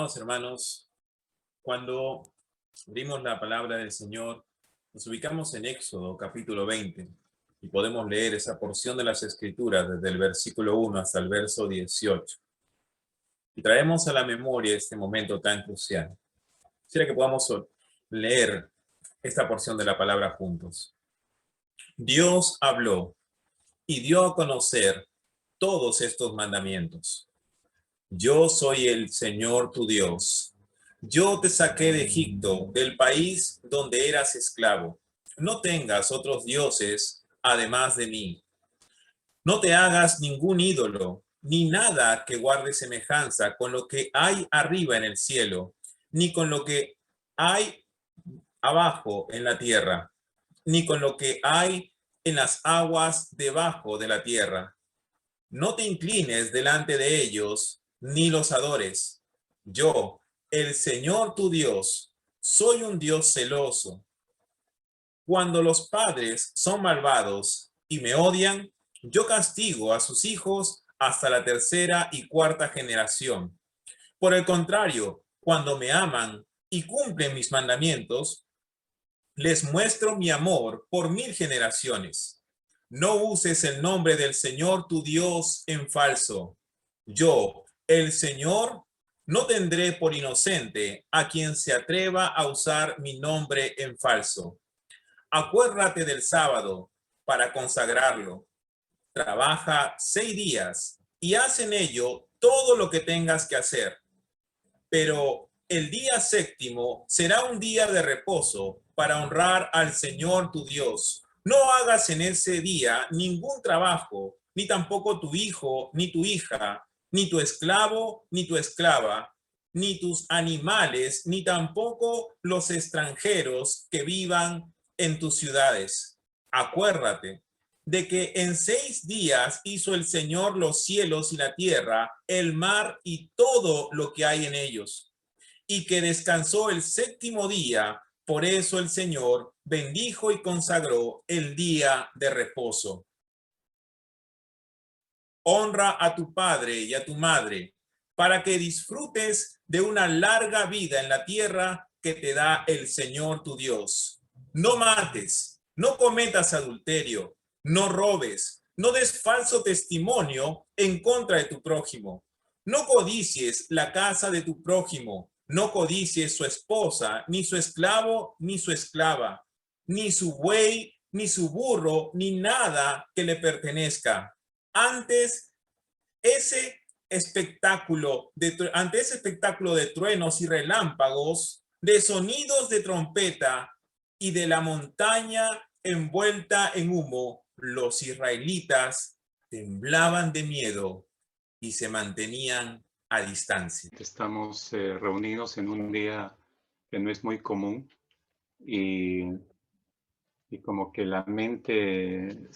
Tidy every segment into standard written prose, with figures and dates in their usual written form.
Estimados hermanos, cuando abrimos la palabra del Señor, nos ubicamos en Éxodo capítulo 20 y podemos leer esa porción de las Escrituras desde el versículo 1 hasta el verso 18. Y traemos a la memoria este momento tan crucial. Quisiera que podamos leer esta porción de la palabra juntos. Dios habló y dio a conocer todos estos mandamientos. Yo soy el Señor tu Dios. Yo te saqué de Egipto, del país donde eras esclavo. No tengas otros dioses además de mí. No te hagas ningún ídolo, ni nada que guarde semejanza con lo que hay arriba en el cielo, ni con lo que hay abajo en la tierra, ni con lo que hay en las aguas debajo de la tierra. No te inclines delante de ellos, ni los adores. Yo, el Señor tu Dios, soy un Dios celoso. Cuando los padres son malvados y me odian, yo castigo a sus hijos hasta la tercera y cuarta generación. Por el contrario, cuando me aman y cumplen mis mandamientos, les muestro mi amor por 1000 generaciones. No uses el nombre del Señor tu Dios en falso. Yo, el Señor, no tendré por inocente a quien se atreva a usar mi nombre en falso. Acuérdate del sábado para consagrarlo. Trabaja 6 días y haz en ello todo lo que tengas que hacer. Pero el día séptimo será un día de reposo para honrar al Señor tu Dios. No hagas en ese día ningún trabajo, ni tampoco tu hijo, ni tu hija, ni tu esclavo, ni tu esclava, ni tus animales, ni tampoco los extranjeros que vivan en tus ciudades. Acuérdate de que en 6 días hizo el Señor los cielos y la tierra, el mar y todo lo que hay en ellos, y que descansó el séptimo día. Por eso el Señor bendijo y consagró el día de reposo. Honra a tu padre y a tu madre, para que disfrutes de una larga vida en la tierra que te da el Señor tu Dios. No mates, no cometas adulterio, no robes, no des falso testimonio en contra de tu prójimo. No codicies la casa de tu prójimo, no codicies su esposa, ni su esclavo, ni su esclava, ni su buey, ni su burro, ni nada que le pertenezca. Ante ese espectáculo de truenos y relámpagos, de sonidos de trompeta y de la montaña envuelta en humo, los israelitas temblaban de miedo y se mantenían a distancia. Estamos reunidos en un día que no es muy común y como que la mente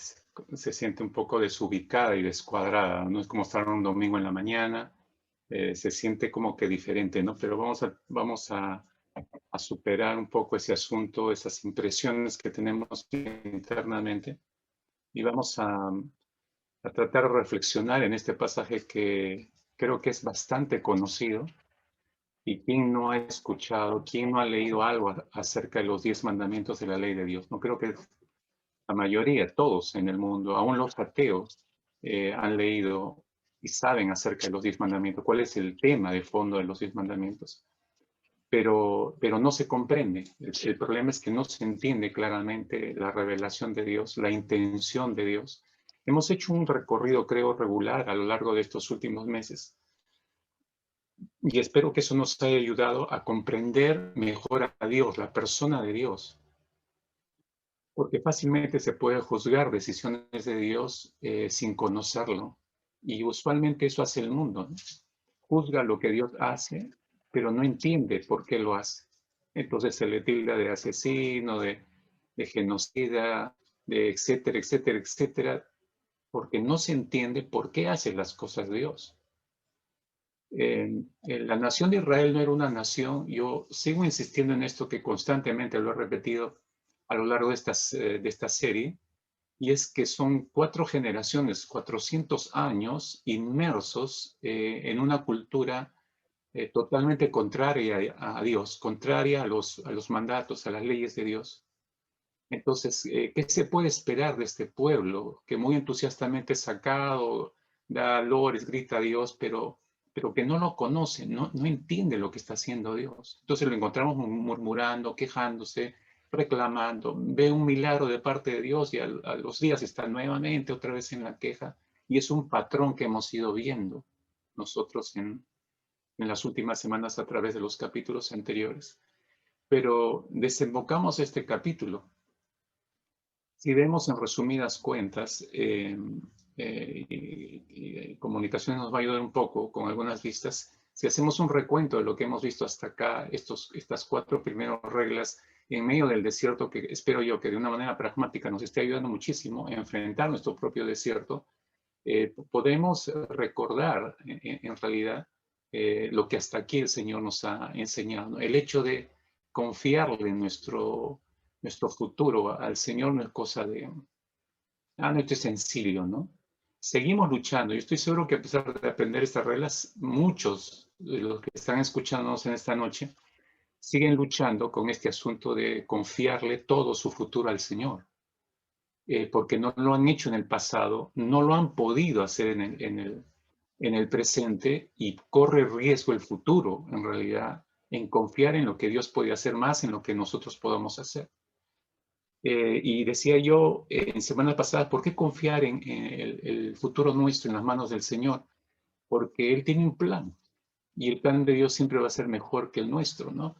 se siente un poco desubicada y descuadrada. No es como estar un domingo en la mañana, se siente como que diferente, ¿no? Pero vamos a superar un poco ese asunto, esas impresiones que tenemos internamente, y vamos a tratar de reflexionar en este pasaje que creo que es bastante conocido. ¿Y quién no ha escuchado, quién no ha leído algo acerca de los 10 mandamientos de la ley de Dios? No creo que la mayoría, todos en el mundo, aún los ateos, han leído y saben acerca de los 10 mandamientos, cuál es el tema de fondo de los 10 mandamientos. Pero no se comprende. El problema es que no se entiende claramente la revelación de Dios, la intención de Dios. Hemos hecho un recorrido, creo, regular a lo largo de estos últimos meses. Y espero que eso nos haya ayudado a comprender mejor a Dios, la persona de Dios. Porque fácilmente se puede juzgar decisiones de Dios sin conocerlo. Y usualmente eso hace el mundo, ¿no? Juzga lo que Dios hace, pero no entiende por qué lo hace. Entonces se le tilda de asesino, de genocida, de etcétera, etcétera, etcétera, porque no se entiende por qué hace las cosas Dios. La nación de Israel no era una nación. Yo sigo insistiendo en esto, que constantemente lo he repetido a lo largo de esta serie, y es que son 4 generaciones, 400 años inmersos en una cultura totalmente contraria a Dios, contraria a los mandatos, a las leyes de Dios. Entonces, ¿qué se puede esperar de este pueblo que muy entusiastamente es sacado, da lores, grita a Dios, pero que no lo conoce, no entiende lo que está haciendo Dios? Entonces lo encontramos murmurando, quejándose, reclamando, ve un milagro de parte de Dios y a los días está nuevamente otra vez en la queja. Y es un patrón que hemos ido viendo nosotros en las últimas semanas a través de los capítulos anteriores. Pero desembocamos este capítulo. Si vemos en resumidas cuentas, Comunicaciones nos va a ayudar un poco con algunas listas. Si hacemos un recuento de lo que hemos visto hasta acá, estas 4 primeras reglas en medio del desierto, que espero yo que de una manera pragmática nos esté ayudando muchísimo a enfrentar nuestro propio desierto, podemos recordar en realidad lo que hasta aquí el Señor nos ha enseñado. El hecho de confiarle en nuestro futuro al Señor no es cosa de, no es sencillo, ¿no? Seguimos luchando. Yo estoy seguro que a pesar de aprender estas reglas, muchos de los que están escuchándonos en esta noche siguen luchando con este asunto de confiarle todo su futuro al Señor. Porque no lo han hecho en el pasado, no lo han podido hacer en el presente y corre riesgo el futuro, en realidad, en confiar en lo que Dios puede hacer más en lo que nosotros podamos hacer. Y decía yo en semanas pasadas, ¿por qué confiar en el futuro nuestro en las manos del Señor? Porque Él tiene un plan y el plan de Dios siempre va a ser mejor que el nuestro, ¿no?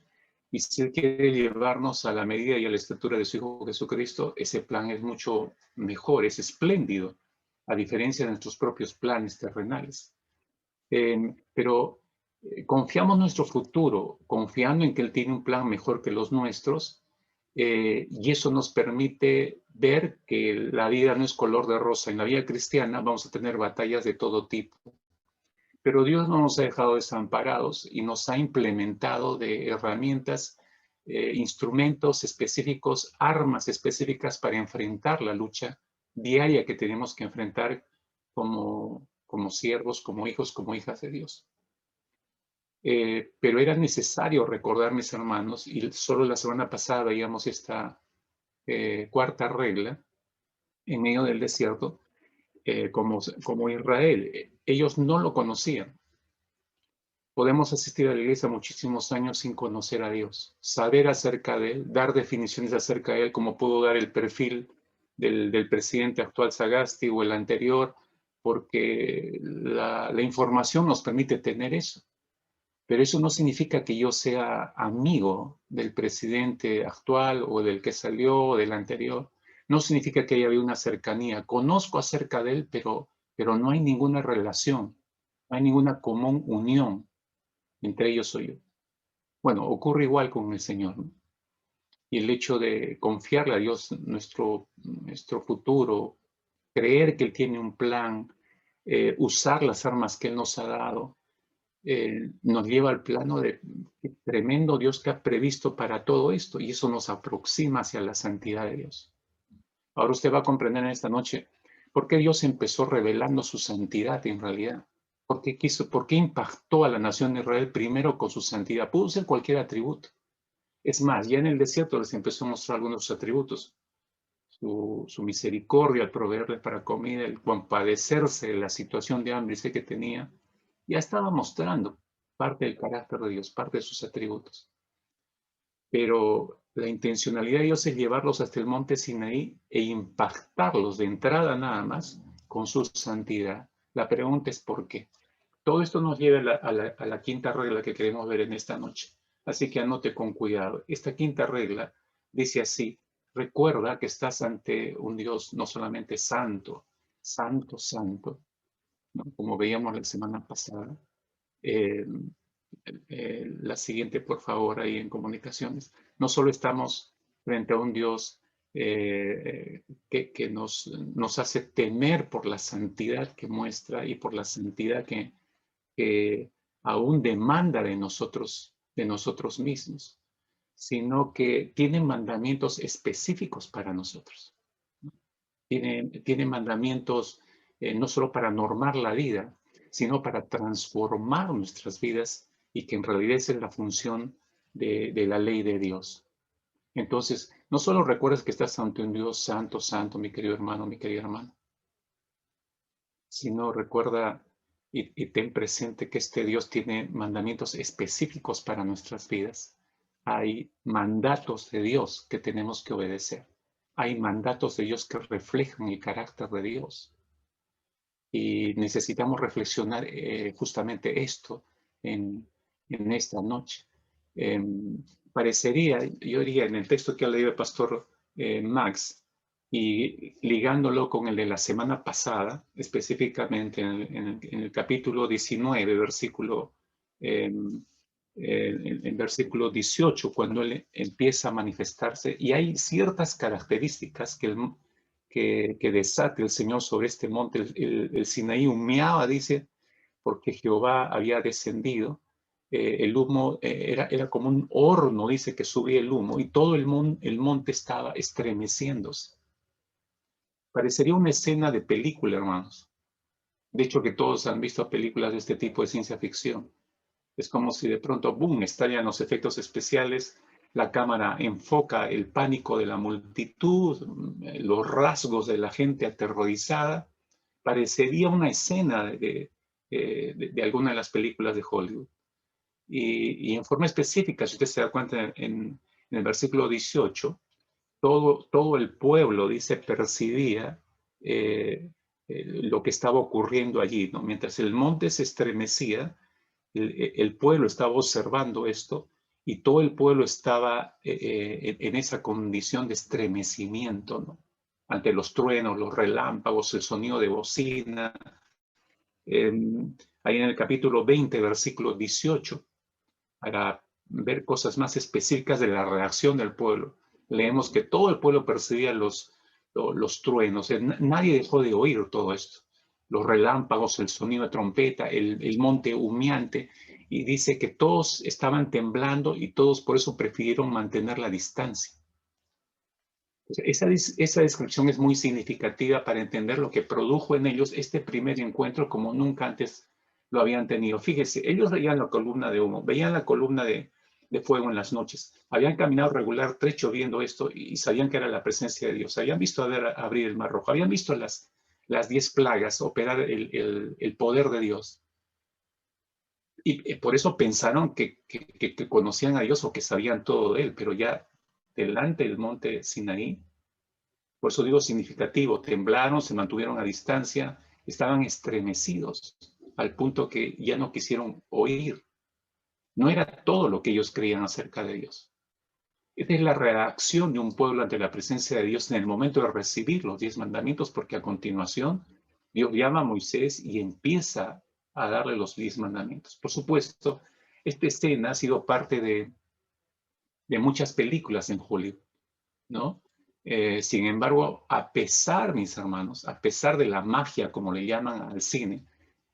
Y si Él quiere llevarnos a la medida y a la estatura de su Hijo Jesucristo, ese plan es mucho mejor, es espléndido, a diferencia de nuestros propios planes terrenales. Pero confiamos nuestro futuro, confiando en que Él tiene un plan mejor que los nuestros, y eso nos permite ver que la vida no es color de rosa. En la vida cristiana vamos a tener batallas de todo tipo, pero Dios no nos ha dejado desamparados y nos ha implementado de herramientas, instrumentos específicos, armas específicas para enfrentar la lucha diaria que tenemos que enfrentar como siervos, como hijos, como hijas de Dios. Pero era necesario recordar, mis hermanos, y solo la semana pasada veíamos esta 4ª regla en medio del desierto, como Israel. Ellos no lo conocían. Podemos asistir a la iglesia muchísimos años sin conocer a Dios, saber acerca de Él, dar definiciones acerca de Él, como puedo dar el perfil del presidente actual Sagasti o el anterior, porque la información nos permite tener eso. Pero eso no significa que yo sea amigo del presidente actual o del que salió o del anterior. No significa que haya habido una cercanía. Conozco acerca de él, pero no hay ninguna relación, no hay ninguna común unión entre ellos o yo. Bueno, ocurre igual con el Señor, ¿no? Y el hecho de confiarle a Dios nuestro futuro, creer que Él tiene un plan, usar las armas que Él nos ha dado, nos lleva al plano de tremendo Dios que ha previsto para todo esto, y eso nos aproxima hacia la santidad de Dios. Ahora usted va a comprender en esta noche por qué Dios empezó revelando su santidad en realidad. ¿Por qué impactó a la nación de Israel primero con su santidad? Pudo ser cualquier atributo. Es más, ya en el desierto les empezó a mostrar algunos de sus atributos. Su misericordia al proveerles para comida, el compadecerse de la situación de hambre que tenía, ya estaba mostrando parte del carácter de Dios, parte de sus atributos. Pero la intencionalidad de Dios es llevarlos hasta el monte Sinaí e impactarlos de entrada nada más con su santidad. La pregunta es ¿por qué? Todo esto nos lleva a la 5ª regla que queremos ver en esta noche. Así que anote con cuidado. Esta 5ª regla dice así: recuerda que estás ante un Dios no solamente santo, santo, santo, ¿no? Como veíamos la semana pasada. La siguiente, por favor, ahí en comunicaciones. No solo estamos frente a un Dios que nos hace temer por la santidad que muestra y por la santidad que aún demanda de nosotros mismos, sino que tiene mandamientos específicos para nosotros. Tiene mandamientos no solo para normar la vida, sino para transformar nuestras vidas y que en realidad esa es la función de la ley de Dios. Entonces, no solo recuerdas que estás ante un Dios santo, santo, mi querido hermano, mi querida hermana, sino recuerda y ten presente que este Dios tiene mandamientos específicos para nuestras vidas. Hay mandatos de Dios que tenemos que obedecer. Hay mandatos de Dios que reflejan el carácter de Dios. Y necesitamos reflexionar justamente esto en esta noche. Parecería, yo diría, en el texto que ha leído el pastor Max, y ligándolo con el de la semana pasada, específicamente en el capítulo 19, versículo, en versículo 18, cuando él empieza a manifestarse, y hay ciertas características que desate el Señor sobre este monte, el Sinaí humeaba, dice, porque Jehová había descendido. El humo era como un horno, dice, que subía el humo, y todo el monte estaba estremeciéndose. Parecería una escena de película, hermanos. De hecho, que todos han visto películas de este tipo de ciencia ficción. Es como si de pronto, ¡boom!, estallan los efectos especiales, la cámara enfoca el pánico de la multitud, los rasgos de la gente aterrorizada. Parecería una escena de alguna de las películas de Hollywood. Y en forma específica, si usted se da cuenta en el versículo 18, todo el pueblo, dice, percibía lo que estaba ocurriendo allí, ¿no? Mientras el monte se estremecía, el pueblo estaba observando esto y todo el pueblo estaba en esa condición de estremecimiento, ¿no? Ante los truenos, los relámpagos, el sonido de bocina. Ahí en el capítulo 20, versículo 18, para ver cosas más específicas de la reacción del pueblo, leemos que todo el pueblo percibía los truenos. Nadie dejó de oír todo esto. Los relámpagos, el sonido de trompeta, el monte humeante, y dice que todos estaban temblando y todos por eso prefirieron mantener la distancia. Esa descripción es muy significativa para entender lo que produjo en ellos este primer encuentro como nunca antes lo habían tenido. Fíjese, ellos veían la columna de humo, veían la columna de fuego en las noches, habían caminado regular trecho viendo esto y sabían que era la presencia de Dios, habían visto abrir el mar rojo, habían visto las 10 plagas, operar el poder de Dios. Y por eso pensaron que conocían a Dios o que sabían todo de Él, pero ya delante del monte Sinaí, por eso digo significativo, temblaron, se mantuvieron a distancia, estaban estremecidos al punto que ya no quisieron oír. No era todo lo que ellos creían acerca de Dios. Esta es la reacción de un pueblo ante la presencia de Dios en el momento de recibir los 10 mandamientos, porque a continuación Dios llama a Moisés y empieza a darle los 10 mandamientos. Por supuesto, esta escena ha sido parte de muchas películas en Hollywood, ¿no? Sin embargo, a pesar, mis hermanos, a pesar de la magia, como le llaman al cine,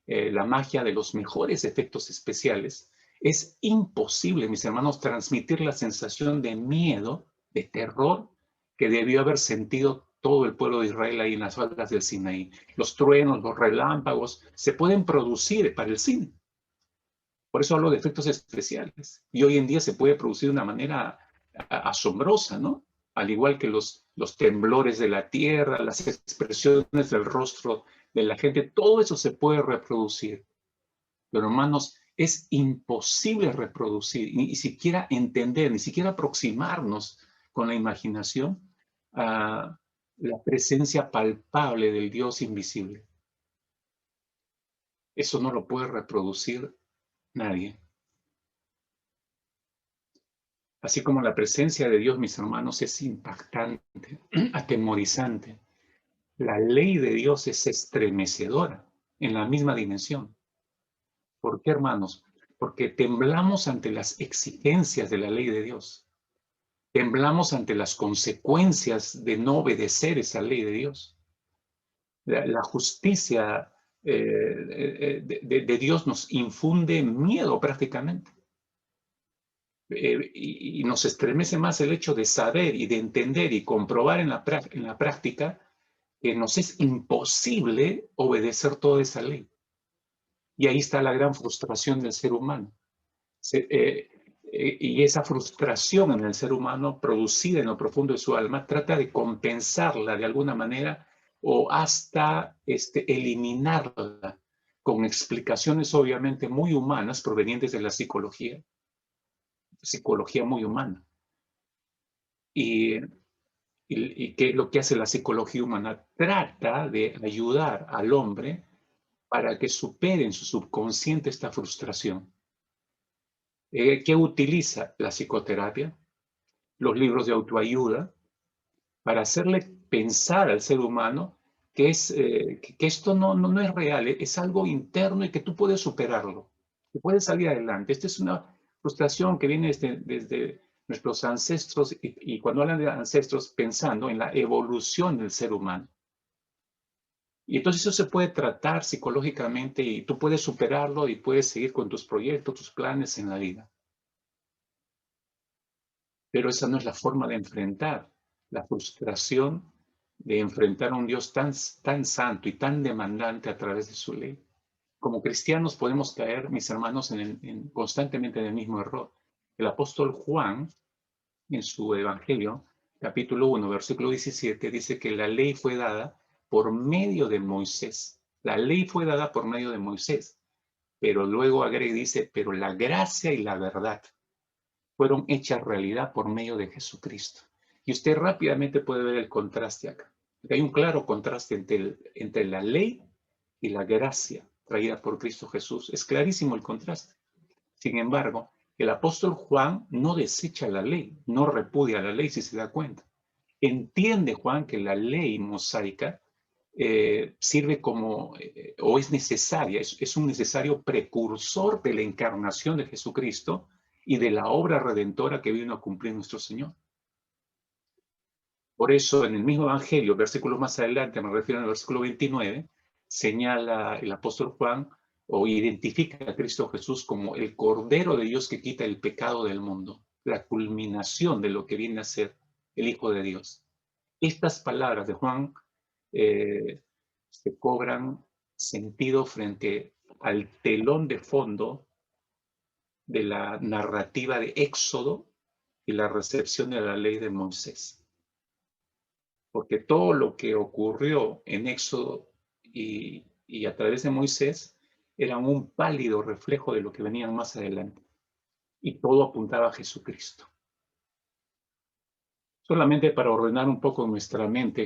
la magia de los mejores efectos especiales, es imposible, mis hermanos, transmitir la sensación de miedo, de terror, que debió haber sentido todo el pueblo de Israel ahí en las faldas del Sinaí. Los truenos, los relámpagos, se pueden producir para el cine. Por eso hablo de efectos especiales. Y hoy en día se puede producir de una manera asombrosa, ¿no? Al igual que los temblores de la tierra, las expresiones del rostro de la gente, todo eso se puede reproducir. Pero hermanos, es imposible reproducir, ni siquiera entender, ni siquiera aproximarnos con la imaginación a la presencia palpable del Dios invisible. Eso no lo puede reproducir nadie. Así como la presencia de Dios, mis hermanos, es impactante, atemorizante. La ley de Dios es estremecedora en la misma dimensión. ¿Por qué, hermanos? Porque temblamos ante las exigencias de la ley de Dios. Temblamos ante las consecuencias de no obedecer esa ley de Dios. La justicia de Dios nos infunde miedo prácticamente. Y nos estremece más el hecho de saber y de entender y comprobar en la práctica que nos es imposible obedecer toda esa ley. Y ahí está la gran frustración del ser humano. Y esa frustración en el ser humano producida en lo profundo de su alma trata de compensarla de alguna manera o hasta eliminarla con explicaciones obviamente muy humanas provenientes de la psicología muy humana. ¿Y qué es lo que hace la psicología humana? Trata de ayudar al hombre para que supere en su subconsciente esta frustración. ¿Qué utiliza la psicoterapia? Los libros de autoayuda, para hacerle pensar al ser humano que esto no es real, es algo interno y que tú puedes superarlo, que puedes salir adelante. Esta es una frustración que viene desde nuestros ancestros y cuando hablan de ancestros, pensando en la evolución del ser humano. Y entonces eso se puede tratar psicológicamente y tú puedes superarlo y puedes seguir con tus proyectos, tus planes en la vida. Pero esa no es la forma de enfrentar la frustración de enfrentar a un Dios tan santo y tan demandante a través de su ley. Como cristianos podemos caer, mis hermanos, constantemente en el mismo error. El apóstol Juan, en su Evangelio, capítulo 1, versículo 17, dice que la ley fue dada por medio de Moisés. La ley fue dada por medio de Moisés. Pero luego agrega y dice, pero la gracia y la verdad fueron hechas realidad por medio de Jesucristo. Y usted rápidamente puede ver el contraste acá. Hay un claro contraste entre la ley y la gracia traída por Cristo Jesús. Es clarísimo el contraste. Sin embargo, el apóstol Juan no desecha la ley, no repudia la ley, si se da cuenta. Entiende Juan que la ley mosaica sirve como, o es necesaria, es un necesario precursor de la encarnación de Jesucristo y de la obra redentora que vino a cumplir nuestro Señor. Por eso, en el mismo Evangelio, versículos más adelante, me refiero al versículo 29, señala el apóstol Juan o identifica a Cristo Jesús como el Cordero de Dios que quita el pecado del mundo, la culminación de lo que viene a ser el Hijo de Dios. Estas palabras de Juan se cobran sentido frente al telón de fondo de la narrativa de Éxodo y la recepción de la ley de Moisés. Porque todo lo que ocurrió en Éxodo y a través de Moisés era un pálido reflejo de lo que venía más adelante. Y todo apuntaba a Jesucristo. Solamente para ordenar un poco nuestra mente,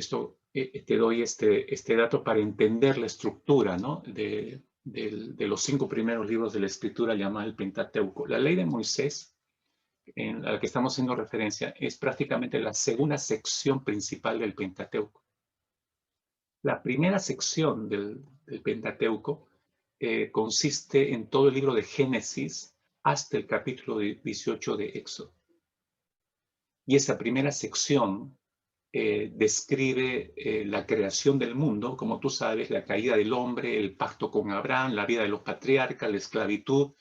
te doy este dato para entender la estructura, ¿no? de los 5 primeros libros de la Escritura llamada el Pentateuco. La ley de Moisés, en la que estamos haciendo referencia, es prácticamente la segunda sección principal del Pentateuco. La primera sección del Pentateuco consiste en todo el libro de Génesis hasta el capítulo 18 de Éxodo. Y esa primera sección describe la creación del mundo, como tú sabes, la caída del hombre, el pacto con Abraham, la vida de los patriarcas, la esclavitud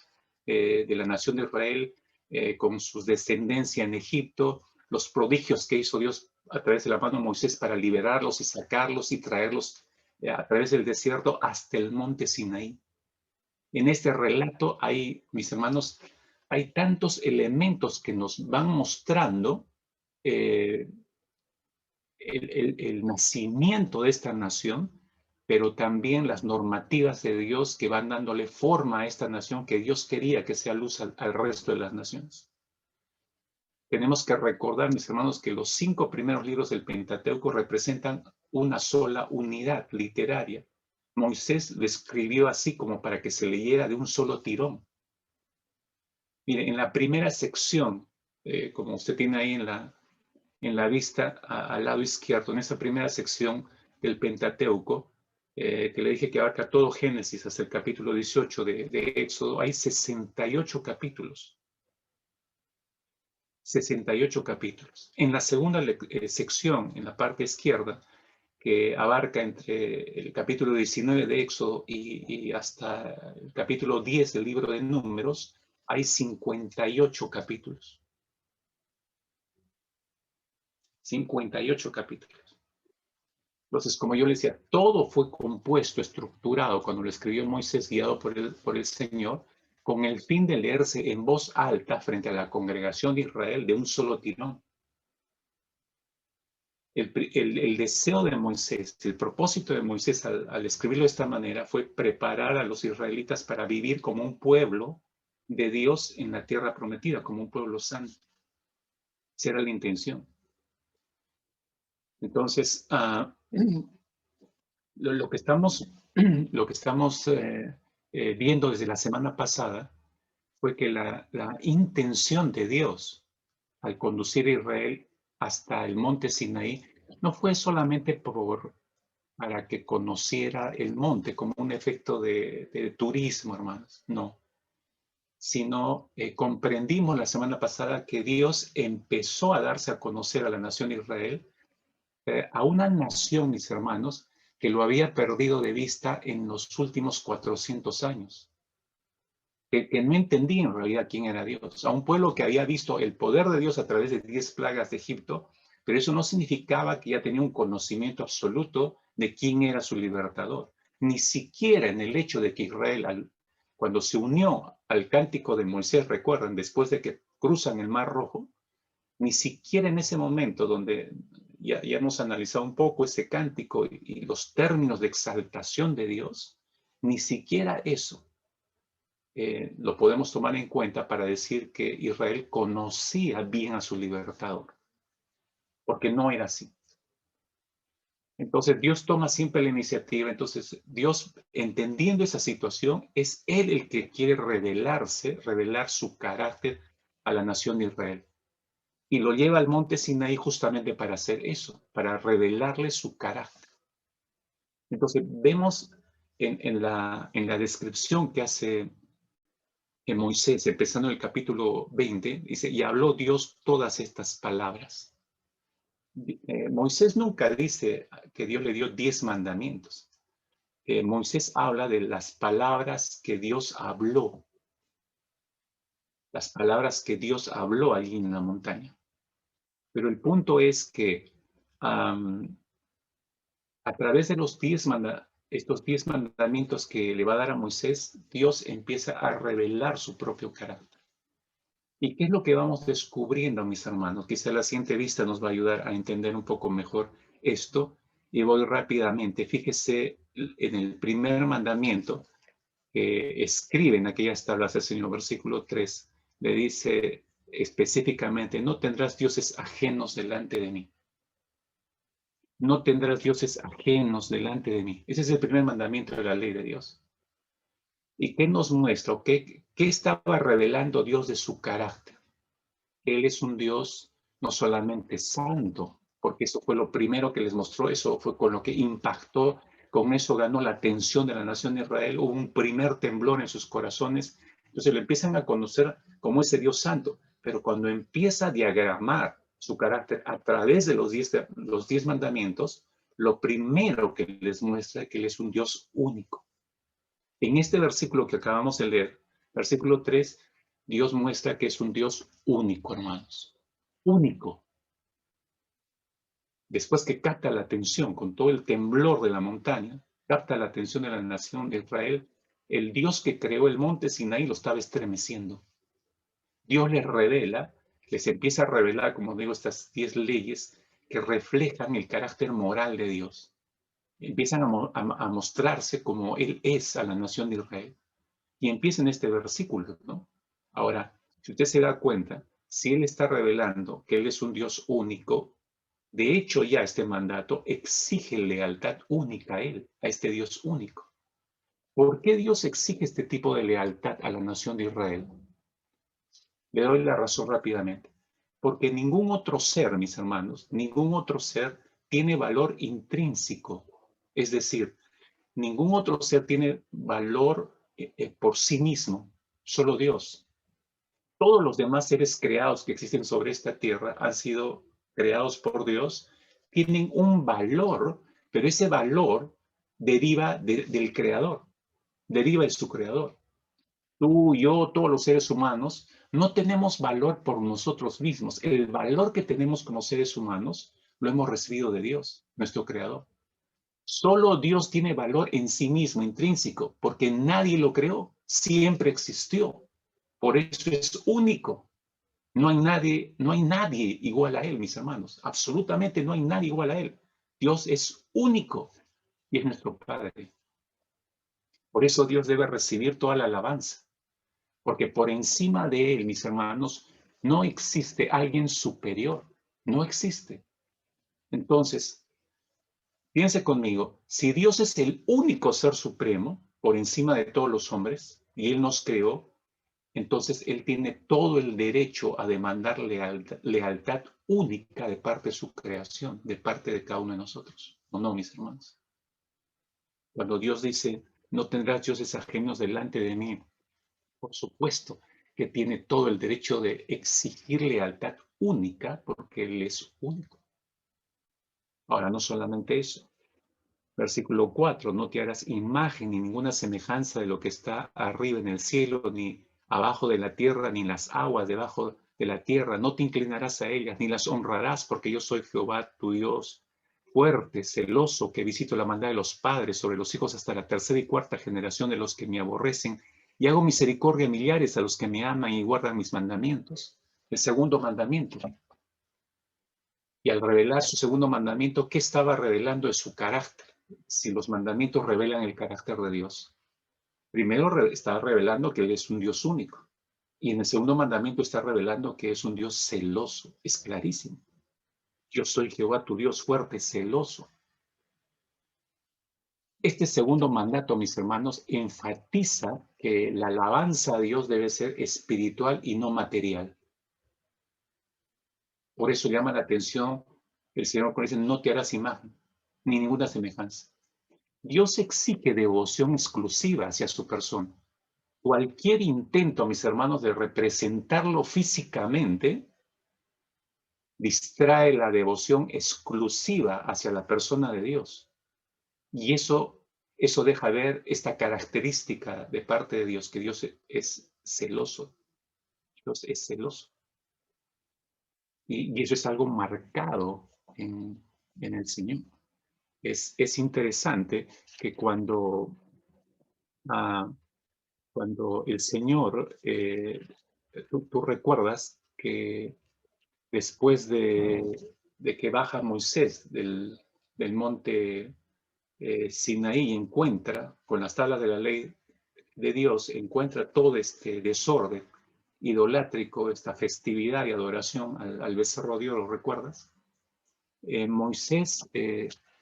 de la nación de Israel con su descendencia en Egipto, los prodigios que hizo Dios a través de la mano de Moisés para liberarlos y sacarlos y traerlos a través del desierto hasta el monte Sinaí. En este relato hay, mis hermanos, hay tantos elementos que nos van mostrando el nacimiento de esta nación, pero también las normativas de Dios que van dándole forma a esta nación que Dios quería que sea luz al resto de las naciones. Tenemos que recordar, mis hermanos, que los 5 primeros libros del Pentateuco representan una sola unidad literaria. Moisés lo escribió así como para que se leyera de un solo tirón. Mire, en la primera sección, como usted tiene ahí en la vista al lado izquierdo, en esa primera sección del Pentateuco, que le dije que abarca todo Génesis hasta el capítulo 18 de Éxodo, hay 68 capítulos. 68 capítulos. En la segunda sección, en la parte izquierda, que abarca entre el capítulo 19 de Éxodo y hasta el capítulo 10 del libro de Números, hay 58 capítulos. 58 capítulos. Entonces, como yo le decía, todo fue compuesto, estructurado cuando lo escribió Moisés, guiado por el Señor, con el fin de leerse en voz alta frente a la congregación de Israel de un solo tirón. El deseo de Moisés, el propósito de Moisés al escribirlo de esta manera fue preparar a los israelitas para vivir como un pueblo de Dios en la tierra prometida, como un pueblo santo. Esa era la intención. Entonces, lo que estamos viendo desde la semana pasada fue que la intención de Dios al conducir a Israel hasta el monte Sinaí no fue solamente para que conociera el monte como un efecto de turismo, hermanos, no. Sino comprendimos la semana pasada que Dios empezó a darse a conocer a la nación de Israel, a una nación, mis hermanos, que lo había perdido de vista en los últimos 400 años. Que no entendía en realidad quién era Dios. A un pueblo que había visto el poder de Dios a través de 10 plagas de Egipto, pero eso no significaba que ya tenía un conocimiento absoluto de quién era su libertador. Ni siquiera en el hecho de que Israel, cuando se unió al cántico de Moisés, recuerdan, después de que cruzan el Mar Rojo, ni siquiera en ese momento donde ya hemos analizado un poco ese cántico y los términos de exaltación de Dios, ni siquiera eso lo podemos tomar en cuenta para decir que Israel conocía bien a su libertador, porque no era así. Entonces Dios toma siempre la iniciativa. Entonces Dios, entendiendo esa situación, es Él el que quiere revelar su carácter a la nación de Israel. Y lo lleva al monte Sinaí justamente para hacer eso, para revelarle su carácter. Entonces vemos en la descripción que hace en Moisés, empezando el capítulo 20, dice, y habló Dios todas estas palabras. Moisés nunca dice que Dios le dio 10 mandamientos. Moisés habla de las palabras que Dios habló. Las palabras que Dios habló allí en la montaña. Pero el punto es que a través de estos 10 mandamientos que le va a dar a Moisés, Dios empieza a revelar su propio carácter. ¿Y qué es lo que vamos descubriendo, mis hermanos? Quizá la siguiente vista nos va a ayudar a entender un poco mejor esto. Y voy rápidamente. Fíjese en el primer mandamiento que escribe en aquellas tablas el Señor, versículo 3, le dice específicamente, no tendrás dioses ajenos delante de mí. No tendrás dioses ajenos delante de mí. Ese es el primer mandamiento de la ley de Dios. ¿Y qué nos muestra? ¿Qué estaba revelando Dios de su carácter? Él es un Dios no solamente santo, porque eso fue lo primero que les mostró, eso fue con lo que impactó, con eso ganó la atención de la nación de Israel, hubo un primer temblor en sus corazones, entonces lo empiezan a conocer como ese Dios santo, pero cuando empieza a diagramar su carácter a través de los 10 mandamientos, lo primero que les muestra es que Él es un Dios único. En este versículo que acabamos de leer, versículo 3, Dios muestra que es un Dios único, hermanos. Único. Después que capta la atención con todo el temblor de la montaña, capta la atención de la nación de Israel, el Dios que creó el monte Sinaí lo estaba estremeciendo. Dios les empieza a revelar, como digo, estas 10 leyes que reflejan el carácter moral de Dios. Empiezan a mostrarse como Él es a la nación de Israel. Y empieza en este versículo, ¿no? Ahora, si usted se da cuenta, si Él está revelando que Él es un Dios único, de hecho ya este mandato exige lealtad única a Él, a este Dios único. ¿Por qué Dios exige este tipo de lealtad a la nación de Israel? Le doy la razón rápidamente. Porque ningún otro ser, mis hermanos, ningún otro ser tiene valor intrínseco. Es decir, ningún otro ser tiene valor por sí mismo, solo Dios. Todos los demás seres creados que existen sobre esta tierra han sido creados por Dios, tienen un valor, pero ese valor deriva del Creador, deriva de su Creador. Tú, yo, todos los seres humanos, no tenemos valor por nosotros mismos. El valor que tenemos como seres humanos lo hemos recibido de Dios, nuestro Creador. Solo Dios tiene valor en sí mismo, intrínseco, porque nadie lo creó. siempre existió. Por eso es único. No hay nadie igual a Él, mis hermanos. Absolutamente no hay nadie igual a Él. Dios es único y es nuestro Padre. Por eso Dios debe recibir toda la alabanza. Porque por encima de Él, mis hermanos, no existe alguien superior. No existe. Entonces, piense conmigo, si Dios es el único ser supremo por encima de todos los hombres y Él nos creó, entonces Él tiene todo el derecho a demandar lealtad única de parte de su creación, de parte de cada uno de nosotros. ¿O no, mis hermanos? Cuando Dios dice, no tendrás dioses ajenos delante de mí, por supuesto que tiene todo el derecho de exigir lealtad única porque Él es único. Ahora, no solamente eso. Versículo 4, no te harás imagen ni ninguna semejanza de lo que está arriba en el cielo, ni abajo de la tierra, ni en las aguas debajo de la tierra. No te inclinarás a ellas, ni las honrarás, porque yo soy Jehová tu Dios, fuerte, celoso, que visito la maldad de los padres sobre los hijos hasta la tercera y cuarta generación de los que me aborrecen, y hago misericordia a millares a los que me aman y guardan mis mandamientos. El segundo mandamiento. Y al revelar su segundo mandamiento, ¿qué estaba revelando? Es su carácter. Si los mandamientos revelan el carácter de Dios. Primero está revelando que Él es un Dios único. Y en el segundo mandamiento está revelando que es un Dios celoso. Es clarísimo. Yo soy Jehová, tu Dios fuerte, celoso. Este segundo mandato, mis hermanos, enfatiza que la alabanza a Dios debe ser espiritual y no material. Por eso llama la atención el Señor cuando dice, no te harás imagen, ni ninguna semejanza. Dios exige devoción exclusiva hacia su persona. Cualquier intento, mis hermanos, de representarlo físicamente distrae la devoción exclusiva hacia la persona de Dios. Y eso deja ver esta característica de parte de Dios, que Dios es celoso. Dios es celoso. Y eso es algo marcado en el Señor. Es interesante que cuando el Señor, tú recuerdas que después de que baja Moisés del monte Sinaí y encuentra, con las tablas de la ley de Dios, encuentra todo este desorden idolátrico, esta festividad y adoración al becerro Dios, ¿lo recuerdas? Moisés,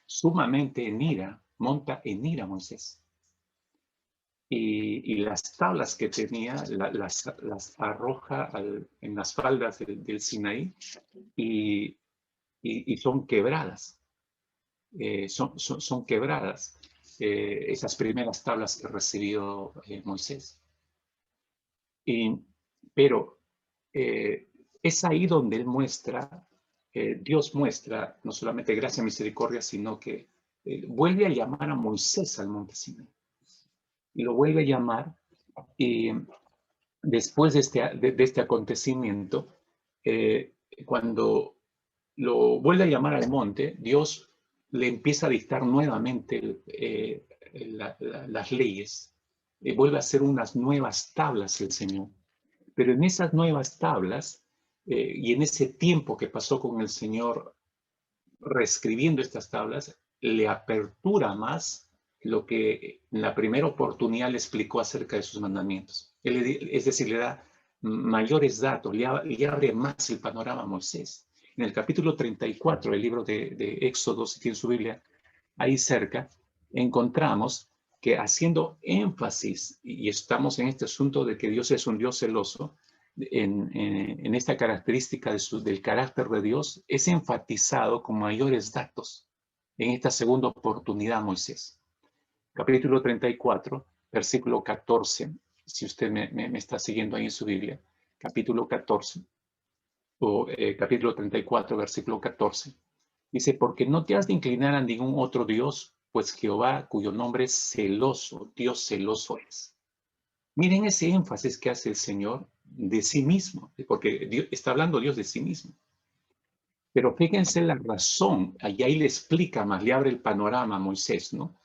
sumamente en ira, monta en ira Moisés. Y las tablas que tenía las arroja en las faldas del Sinaí y son quebradas. Son quebradas esas primeras tablas que recibió Moisés. Pero es ahí donde él muestra, Dios muestra no solamente gracia y misericordia, sino que vuelve a llamar a Moisés al monte Sinaí. Y lo vuelve a llamar y después de este acontecimiento, cuando lo vuelve a llamar al monte, Dios le empieza a dictar nuevamente las leyes. Vuelve a hacer unas nuevas tablas el Señor. Pero en esas nuevas tablas y en ese tiempo que pasó con el Señor reescribiendo estas tablas, le apertura más lo que en la primera oportunidad le explicó acerca de sus mandamientos. Es decir, le da mayores datos, le abre más el panorama a Moisés. En el capítulo 34 del libro de Éxodo, si tiene su Biblia ahí cerca, encontramos que haciendo énfasis, y estamos en este asunto de que Dios es un Dios celoso, en esta característica del carácter de Dios, es enfatizado con mayores datos en esta segunda oportunidad Moisés. Capítulo 34, versículo 14, si usted me está siguiendo ahí en su Biblia, capítulo 14, o capítulo 34, versículo 14, dice, porque no te has de inclinar a ningún otro Dios, pues Jehová, cuyo nombre es celoso, Dios celoso es. Miren ese énfasis que hace el Señor de sí mismo, porque Dios, está hablando Dios de sí mismo. Pero fíjense la razón, y ahí le explica más, le abre el panorama a Moisés, ¿no?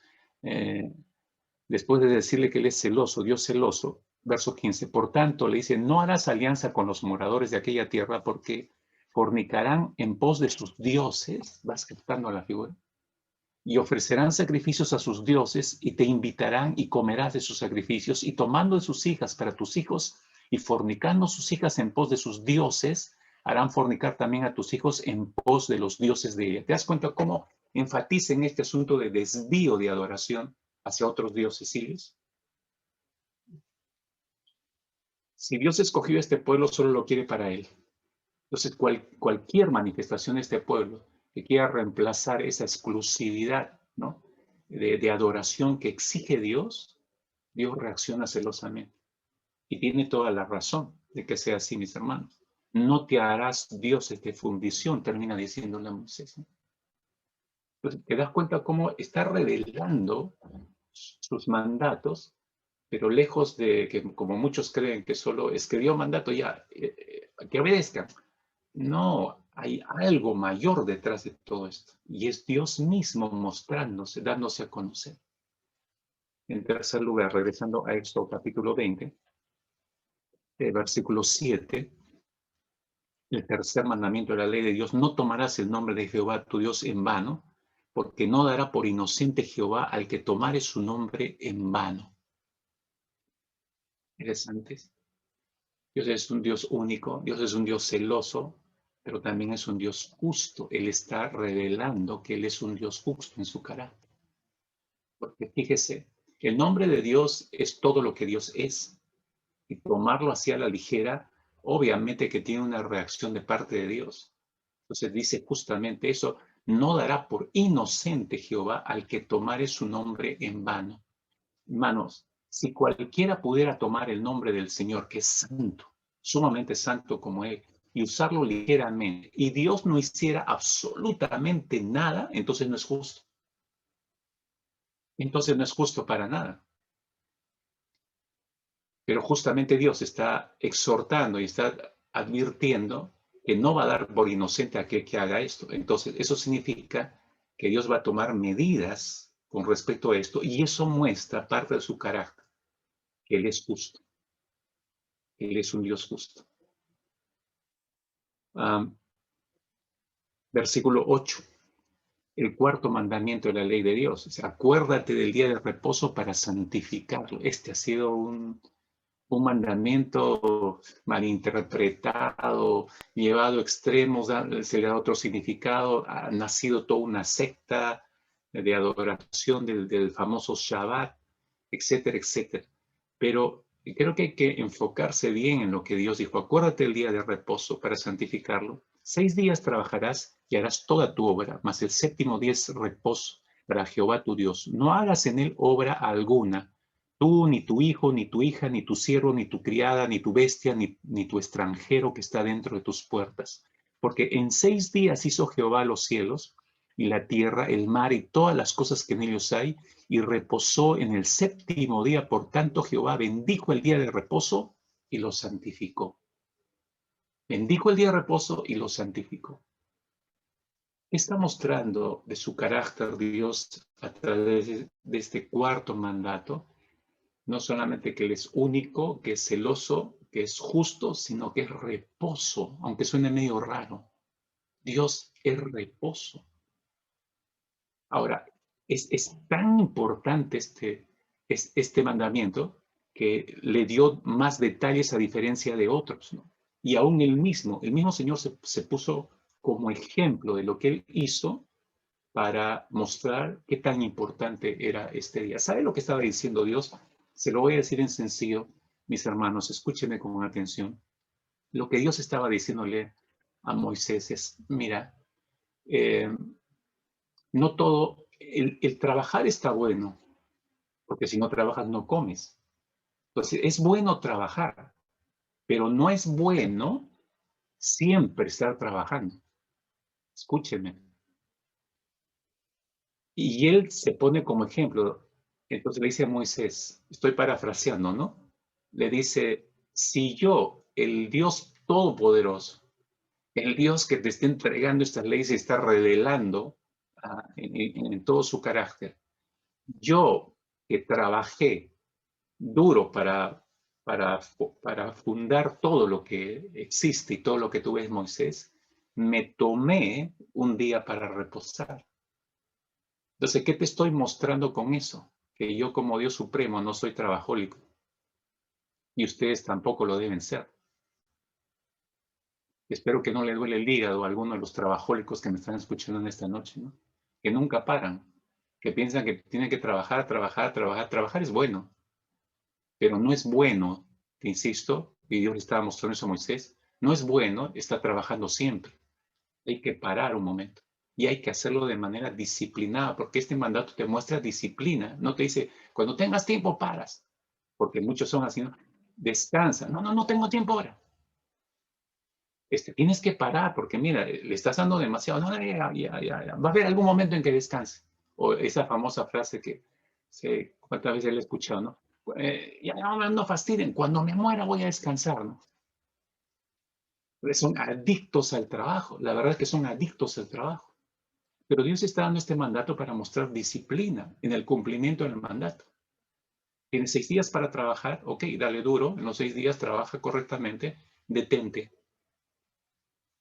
después de decirle que él es celoso, Dios celoso, verso 15, por tanto le dice, no harás alianza con los moradores de aquella tierra porque fornicarán en pos de sus dioses, vas captando la figura, y ofrecerán sacrificios a sus dioses y te invitarán y comerás de sus sacrificios y tomando de sus hijas para tus hijos y fornicando sus hijas en pos de sus dioses, harán fornicar también a tus hijos en pos de los dioses de ella. ¿Te das cuenta cómo enfatiza en este asunto de desvío de adoración hacia otros dioses sirios? Si Dios escogió a este pueblo, solo lo quiere para él. Entonces, cualquier manifestación de este pueblo que quiera reemplazar esa exclusividad, ¿no?, de adoración que exige Dios, Dios reacciona celosamente. Y tiene toda la razón de que sea así, mis hermanos. No te harás dioses de fundición, termina diciéndole a Moisés, ¿no? Entonces, te das cuenta cómo está revelando sus mandatos, pero lejos de que, como muchos creen, que solo escribió mandato ya, que obedezcan. No, hay algo mayor detrás de todo esto. Y es Dios mismo mostrándose, dándose a conocer. En tercer lugar, regresando a Éxodo capítulo 20, versículo 7, el tercer mandamiento de la ley de Dios, no tomarás el nombre de Jehová tu Dios en vano, porque no dará por inocente Jehová al que tomare su nombre en vano. Interesantes. Dios es un Dios único, Dios es un Dios celoso, pero también es un Dios justo. Él está revelando que Él es un Dios justo en su carácter. Porque fíjese, el nombre de Dios es todo lo que Dios es. Y tomarlo así a la ligera, obviamente que tiene una reacción de parte de Dios. Entonces dice justamente eso, no dará por inocente Jehová al que tomare su nombre en vano. Hermanos, si cualquiera pudiera tomar el nombre del Señor, que es santo, sumamente santo como Él, y usarlo ligeramente, y Dios no hiciera absolutamente nada, entonces no es justo. Entonces no es justo para nada. Pero justamente Dios está exhortando y está advirtiendo que no va a dar por inocente a aquel que haga esto. Entonces eso significa que Dios va a tomar medidas con respecto a esto, y eso muestra parte de su carácter, que Él es justo. Él es un Dios justo. Versículo 8, el cuarto mandamiento de la ley de Dios. O sea, acuérdate del día de reposo para santificarlo. Este ha sido un mandamiento malinterpretado, llevado a extremos, se le da otro significado, ha nacido toda una secta de adoración del famoso Shabbat, etcétera, etcétera. Pero creo que hay que enfocarse bien en lo que Dios dijo. Acuérdate el día de reposo para santificarlo. 6 días trabajarás y harás toda tu obra, mas el séptimo día es reposo para Jehová tu Dios. No hagas en él obra alguna, tú, ni tu hijo, ni tu hija, ni tu siervo, ni tu criada, ni tu bestia, ni tu extranjero que está dentro de tus puertas. Porque en 6 días hizo Jehová los cielos y la tierra, el mar y todas las cosas que en ellos hay, y reposó en el séptimo día. Por tanto, Jehová bendijo el día de reposo y lo santificó. Bendijo el día de reposo y lo santificó. ¿Qué está mostrando de su carácter Dios a través de este cuarto mandato? No solamente que Él es único, que es celoso, que es justo, sino que es reposo, aunque suene medio raro. Dios es reposo. Ahora, es tan importante este mandamiento que le dio más detalles a diferencia de otros, ¿no? Y aún el mismo Señor se puso como ejemplo de lo que Él hizo para mostrar qué tan importante era este día. ¿Sabe lo que estaba diciendo Dios? Se lo voy a decir en sencillo, mis hermanos, escúchenme con atención. Lo que Dios estaba diciéndole a Moisés es, mira, no todo, el trabajar está bueno, porque si no trabajas no comes. Entonces, es bueno trabajar, pero no es bueno siempre estar trabajando. Escúcheme. Y él se pone como ejemplo. Entonces le dice a Moisés, estoy parafraseando, ¿no? Le dice, si yo, el Dios Todopoderoso, el Dios que te está entregando estas leyes y está revelando en todo su carácter, yo que trabajé duro para fundar todo lo que existe y todo lo que tú ves, Moisés, me tomé un día para reposar. Entonces, ¿qué te estoy mostrando con eso? Que yo como Dios supremo no soy trabajólico. Y ustedes tampoco lo deben ser. Espero que no le duele el hígado a alguno de los trabajólicos que me están escuchando en esta noche, ¿no? Que nunca paran, que piensan que tienen que trabajar. Trabajar es bueno, pero no es bueno, te insisto, y Dios le estaba mostrando eso a Moisés, no es bueno estar trabajando siempre. Hay que parar un momento y hay que hacerlo de manera disciplinada, porque este mandato te muestra disciplina, no te dice, cuando tengas tiempo paras, porque muchos son así, ¿no? Descansa, no tengo tiempo ahora. Tienes que parar, porque mira, le estás dando demasiado, no, ya. Va a haber algún momento en que descanse. O esa famosa frase que cuántas veces le he escuchado, ¿no? Ya no fastidien, cuando me muera voy a descansar, ¿no? Son adictos al trabajo, la verdad es que son adictos al trabajo. Pero Dios está dando este mandato para mostrar disciplina en el cumplimiento del mandato. Tienes 6 días para trabajar, ok, dale duro, en los 6 días trabaja correctamente, detente.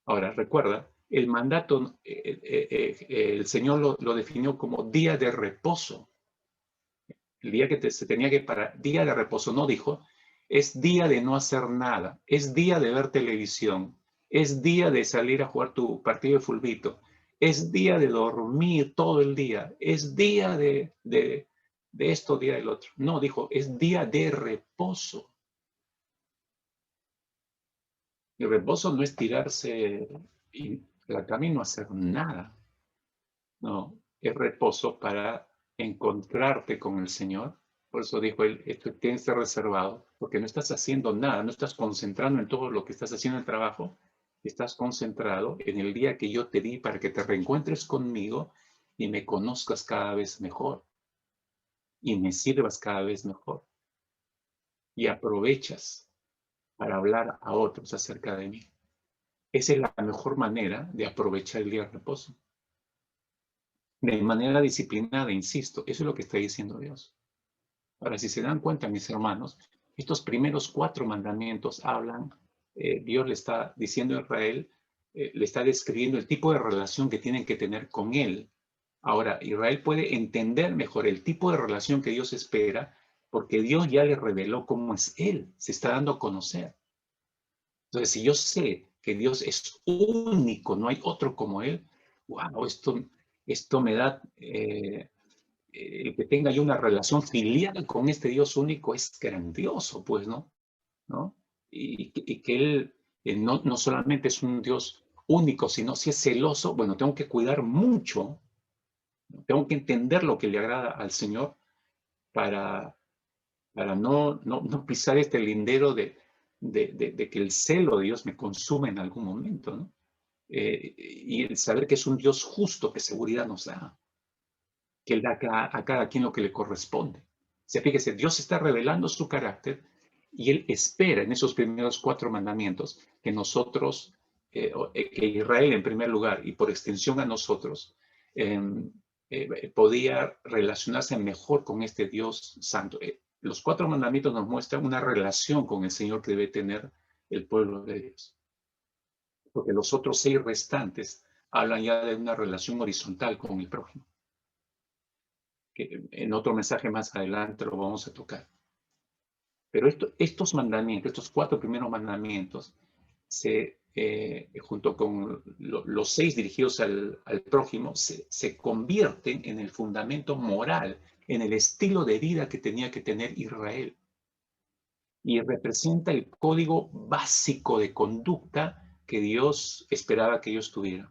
Ahora, recuerda, el mandato, el Señor lo definió como día de reposo. El día que se tenía que parar, día de reposo, no dijo, es día de no hacer nada, es día de ver televisión, es día de salir a jugar tu partido de fulbito, es día de dormir todo el día, es día de esto, día del otro. No, dijo, es día de reposo. El reposo no es tirarse y la cama y no hacer nada. No, es reposo para encontrarte con el Señor. Por eso dijo él, esto tiene que ser reservado, porque no estás haciendo nada, no estás concentrando en todo lo que estás haciendo en el trabajo, estás concentrado en el día que yo te di para que te reencuentres conmigo y me conozcas cada vez mejor y me sirvas cada vez mejor y aprovechas para hablar a otros acerca de mí. Esa es la mejor manera de aprovechar el día de reposo. De manera disciplinada, insisto, eso es lo que está diciendo Dios. Ahora, si se dan cuenta, mis hermanos, estos primeros 4 mandamientos hablan, Dios le está diciendo a Israel, le está describiendo el tipo de relación que tienen que tener con Él. Ahora, Israel puede entender mejor el tipo de relación que Dios espera, porque Dios ya le reveló cómo es Él, se está dando a conocer. Entonces, si yo sé que Dios es único, no hay otro como Él, wow, esto me da... el que tenga yo una relación filial con este Dios único es grandioso, pues, ¿no? Y que Él no solamente es un Dios único, sino si es celoso, bueno, tengo que cuidar mucho, tengo que entender lo que le agrada al Señor para no pisar este lindero de que el celo de Dios me consume en algún momento, ¿no? Y el saber que es un Dios justo, que seguridad nos da, que Él da a cada quien lo que le corresponde. Fíjese, Dios está revelando su carácter y Él espera en esos primeros 4 mandamientos que nosotros, que Israel en primer lugar y por extensión a nosotros, podía relacionarse mejor con este Dios santo. Los 4 mandamientos nos muestran una relación con el Señor que debe tener el pueblo de Dios. Porque los otros 6 restantes hablan ya de una relación horizontal con el prójimo. Que en otro mensaje más adelante lo vamos a tocar. Pero estos mandamientos, estos 4 primeros mandamientos, junto con los 6 dirigidos al prójimo, se convierten en el fundamento moral, en el estilo de vida que tenía que tener Israel. Y representa el código básico de conducta que Dios esperaba que ellos tuvieran.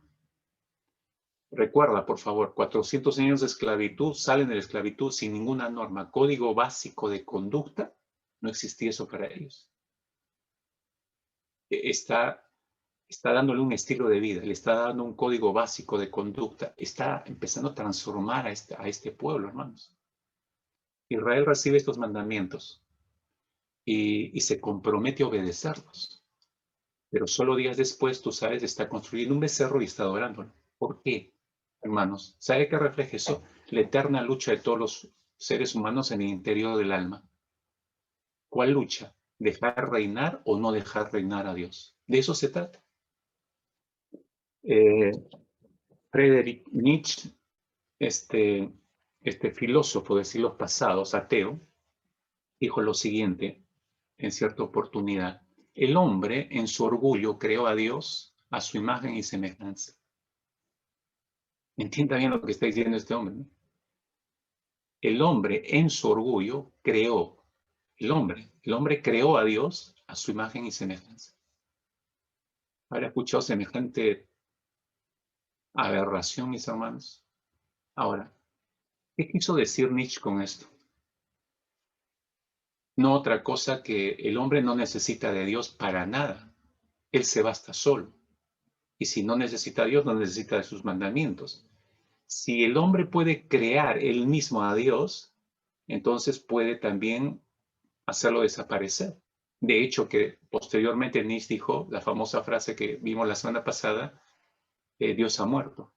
Recuerda, por favor, 400 años de esclavitud, salen de la esclavitud sin ninguna norma, código básico de conducta, no existía eso para ellos. Está dándole un estilo de vida, le está dando un código básico de conducta, está empezando a transformar a este pueblo, hermanos. Israel recibe estos mandamientos y se compromete a obedecerlos. Pero solo días después, tú sabes, está construyendo un becerro y está adorándolo. ¿Por qué, hermanos? ¿Sabe qué refleja eso? La eterna lucha de todos los seres humanos en el interior del alma. ¿Cuál lucha? ¿Dejar reinar o no dejar reinar a Dios? De eso se trata. Friedrich Nietzsche, este filósofo de siglos pasados, ateo, dijo lo siguiente en cierta oportunidad: el hombre en su orgullo creó a Dios a su imagen y semejanza. Entienda bien lo que está diciendo este hombre, ¿no? El hombre en su orgullo creó, el hombre creó a Dios a su imagen y semejanza. ¿Habrá escuchado semejante aberración, mis hermanos? Ahora, ¿qué quiso decir Nietzsche con esto? No otra cosa que el hombre no necesita de Dios para nada. Él se basta solo. Y si no necesita a Dios, no necesita de sus mandamientos. Si el hombre puede crear él mismo a Dios, entonces puede también hacerlo desaparecer. De hecho, que posteriormente Nietzsche dijo la famosa frase que vimos la semana pasada: Dios ha muerto.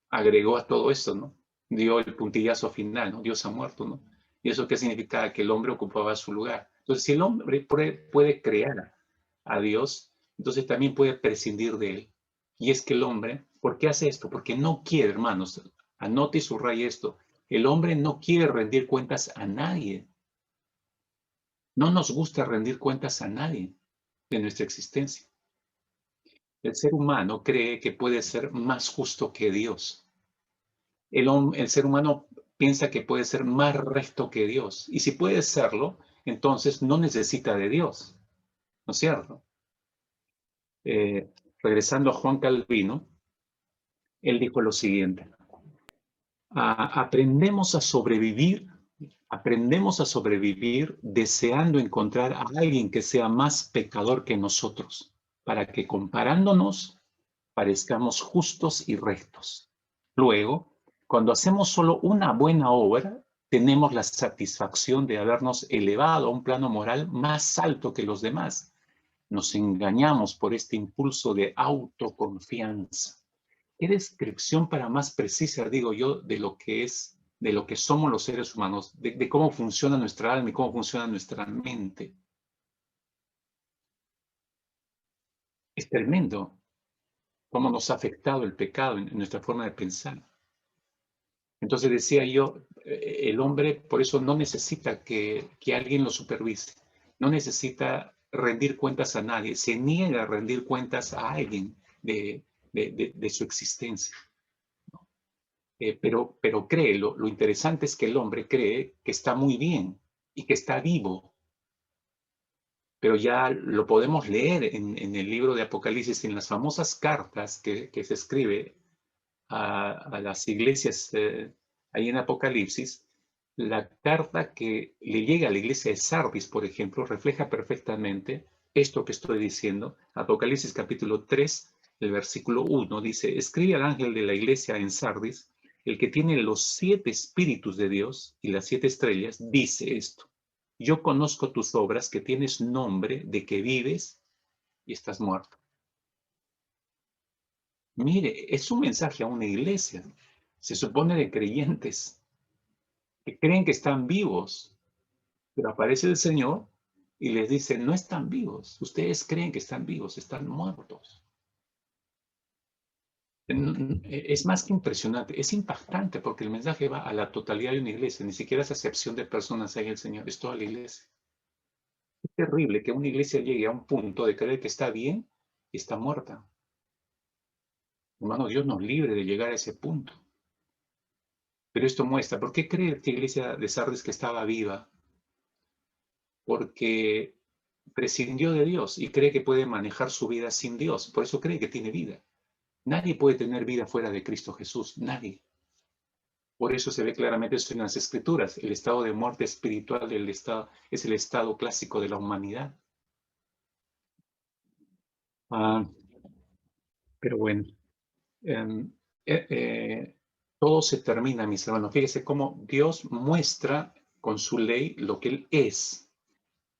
Agregó a todo esto, ¿no? Dio el puntillazo final, ¿no? Dios ha muerto, ¿no? ¿Y eso qué significa? Que el hombre ocupaba su lugar. Entonces, si el hombre puede crear a Dios, entonces también puede prescindir de él. Y es que el hombre, ¿por qué hace esto? Porque no quiere, hermanos, anote y subraye esto: el hombre no quiere rendir cuentas a nadie. No nos gusta rendir cuentas a nadie de nuestra existencia. El ser humano cree que puede ser más justo que Dios. El ser humano piensa que puede ser más recto que Dios. Y si puede serlo, entonces no necesita de Dios. ¿No es cierto? Regresando a Juan Calvino, él dijo lo siguiente: aprendemos a sobrevivir deseando encontrar a alguien que sea más pecador que nosotros, para que comparándonos parezcamos justos y rectos. Luego, cuando hacemos solo una buena obra, tenemos la satisfacción de habernos elevado a un plano moral más alto que los demás. Nos engañamos por este impulso de autoconfianza. ¿Qué descripción para más precisa, digo yo, de lo que somos los seres humanos, de cómo funciona nuestra alma y cómo funciona nuestra mente? Es tremendo cómo nos ha afectado el pecado en nuestra forma de pensar. Entonces decía yo, el hombre por eso no necesita que alguien lo supervise, no necesita rendir cuentas a nadie, se niega a rendir cuentas a alguien de su existencia. Pero cree, lo interesante es que el hombre cree que está muy bien y que está vivo. Pero ya lo podemos leer en el libro de Apocalipsis, en las famosas cartas que se escribe a las iglesias ahí en Apocalipsis. La carta que le llega a la iglesia de Sardis, por ejemplo, refleja perfectamente esto que estoy diciendo. Apocalipsis capítulo 3, el versículo 1 dice: escribe al ángel de la iglesia en Sardis, el que tiene los 7 espíritus de Dios y las 7 estrellas, dice esto: yo conozco tus obras, que tienes nombre de que vives y estás muerto. Mire, es un mensaje a una iglesia, se supone de creyentes, que creen que están vivos, pero aparece el Señor y les dice: no están vivos, ustedes creen que están vivos, están muertos. Es más que impresionante, es impactante, porque el mensaje va a la totalidad de una iglesia, ni siquiera es acepción de personas hay el Señor, es toda la iglesia. Es terrible que una iglesia llegue a un punto de creer que está bien y está muerta. Hermano, Dios nos libre de llegar a ese punto. Pero esto muestra, ¿por qué cree esta iglesia de Sardis que estaba viva? Porque prescindió de Dios y cree que puede manejar su vida sin Dios. Por eso cree que tiene vida. Nadie puede tener vida fuera de Cristo Jesús. Nadie. Por eso se ve claramente eso en las Escrituras. El estado de muerte espiritual es el estado clásico de la humanidad. Pero bueno. Todo se termina, mis hermanos. Fíjese cómo Dios muestra con su ley lo que Él es.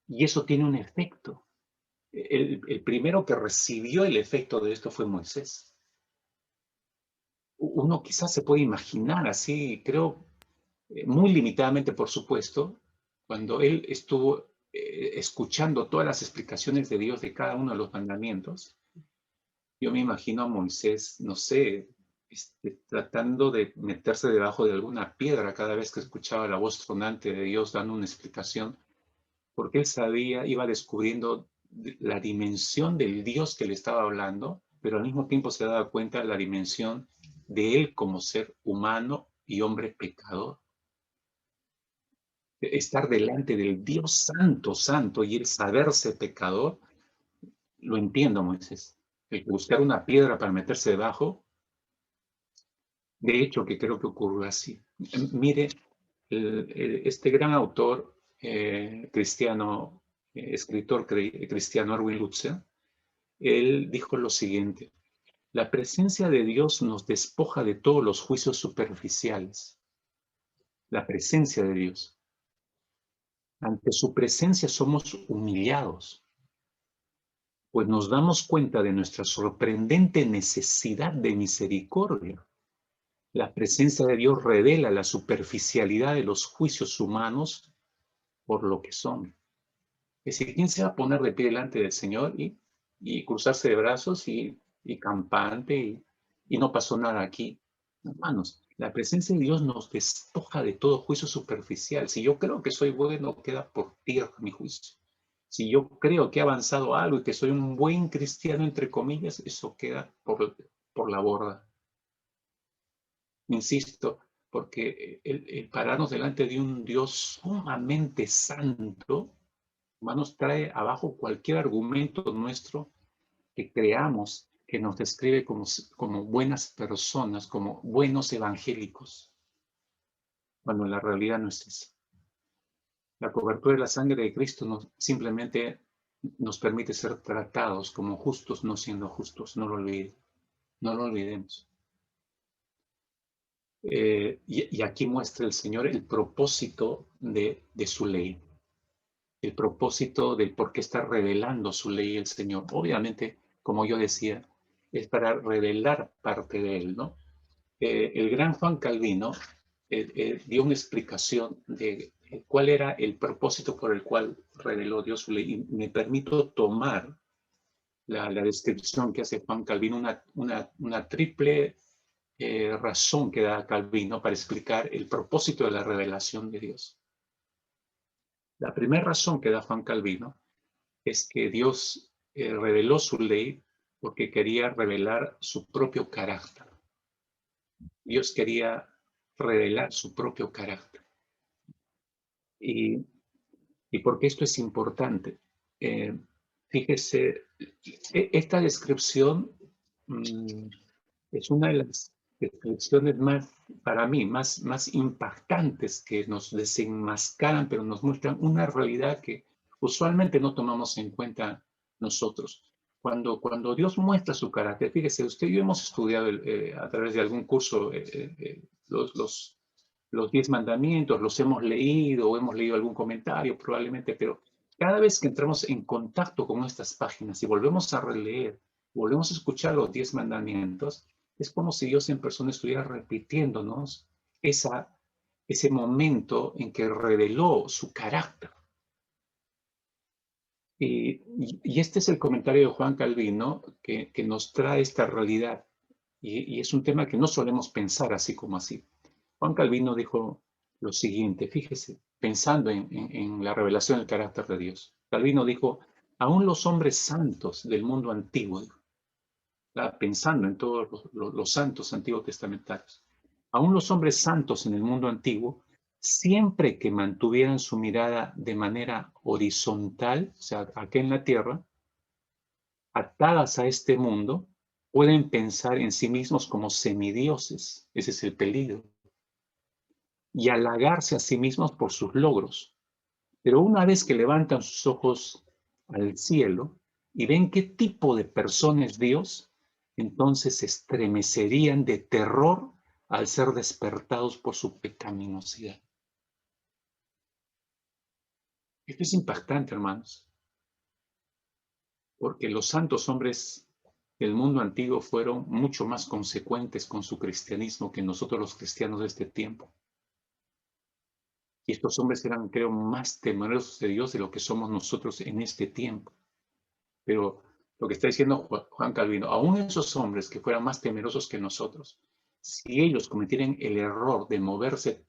Y eso tiene un efecto. El primero que recibió el efecto de esto fue Moisés. Uno quizás se puede imaginar así, creo, muy limitadamente, por supuesto, cuando él estuvo escuchando todas las explicaciones de Dios de cada uno de los mandamientos. Yo me imagino a Moisés, no sé, tratando de meterse debajo de alguna piedra cada vez que escuchaba la voz tronante de Dios dando una explicación, porque él sabía, iba descubriendo la dimensión del Dios que le estaba hablando, pero al mismo tiempo se daba cuenta de la dimensión de él como ser humano y hombre pecador. Estar delante del Dios santo, santo, y el saberse pecador, lo entiendo, Moisés. El buscar una piedra para meterse debajo, de hecho, que creo que ocurrió así. Mire, este gran autor cristiano, escritor cristiano Erwin Lutzer, él dijo lo siguiente: la presencia de Dios nos despoja de todos los juicios superficiales. La presencia de Dios. Ante su presencia somos humillados, pues nos damos cuenta de nuestra sorprendente necesidad de misericordia. La presencia de Dios revela la superficialidad de los juicios humanos por lo que son. Es decir, ¿quién se va a poner de pie delante del Señor y cruzarse de brazos y campante y no pasó nada aquí? Hermanos, la presencia de Dios nos despoja de todo juicio superficial. Si yo creo que soy bueno, queda por tierra mi juicio. Si yo creo que he avanzado algo y que soy un buen cristiano, entre comillas, eso queda por la borda. Insisto, porque el pararnos delante de un Dios sumamente santo, hermanos, trae abajo cualquier argumento nuestro que creamos que nos describe como buenas personas, como buenos evangélicos, cuando en la realidad no es eso. La cobertura de la sangre de Cristo simplemente nos permite ser tratados como justos, no siendo justos. No lo olvidemos. Y aquí muestra el Señor el propósito de su ley, el propósito del por qué está revelando su ley el Señor. Obviamente, como yo decía, es para revelar parte de él, ¿no? El gran Juan Calvino dio una explicación de cuál era el propósito por el cual reveló Dios su ley. Y me permito tomar la descripción que hace Juan Calvino, una triple razón que da Calvino para explicar el propósito de la revelación de Dios. La primera razón que da Juan Calvino es que Dios reveló su ley porque quería revelar su propio carácter. Dios quería revelar su propio carácter. Y porque esto es importante. Fíjese, esta descripción es una de las descripciones para mí, más impactantes, que nos desenmascaran, pero nos muestran una realidad que usualmente no tomamos en cuenta nosotros. Cuando Dios muestra su carácter, fíjese, usted y yo hemos estudiado a través de algún curso los 10 mandamientos, los hemos leído o hemos leído algún comentario probablemente, pero cada vez que entramos en contacto con estas páginas y volvemos a releer, volvemos a escuchar los 10 mandamientos, es como si Dios en persona estuviera repitiéndonos ese momento en que reveló su carácter. Y este es el comentario de Juan Calvino que nos trae esta realidad. Y es un tema que no solemos pensar así como así. Juan Calvino dijo lo siguiente, fíjese, pensando en la revelación del carácter de Dios. Calvino dijo: aún los hombres santos del mundo antiguo, pensando en todos los santos antiguos testamentarios, aún los hombres santos en el mundo antiguo, siempre que mantuvieran su mirada de manera horizontal, o sea, aquí en la tierra, atadas a este mundo, pueden pensar en sí mismos como semidioses. Ese es el peligro. Y halagarse a sí mismos por sus logros. Pero una vez que levantan sus ojos al cielo y ven qué tipo de persona es Dios, entonces se estremecerían de terror al ser despertados por su pecaminosidad. Esto es impactante, hermanos, porque los santos hombres del mundo antiguo fueron mucho más consecuentes con su cristianismo que nosotros los cristianos de este tiempo. Y estos hombres eran, creo, más temerosos de Dios de lo que somos nosotros en este tiempo. Pero lo que está diciendo Juan Calvino, aún esos hombres que fueran más temerosos que nosotros, si ellos cometieran el error de moverse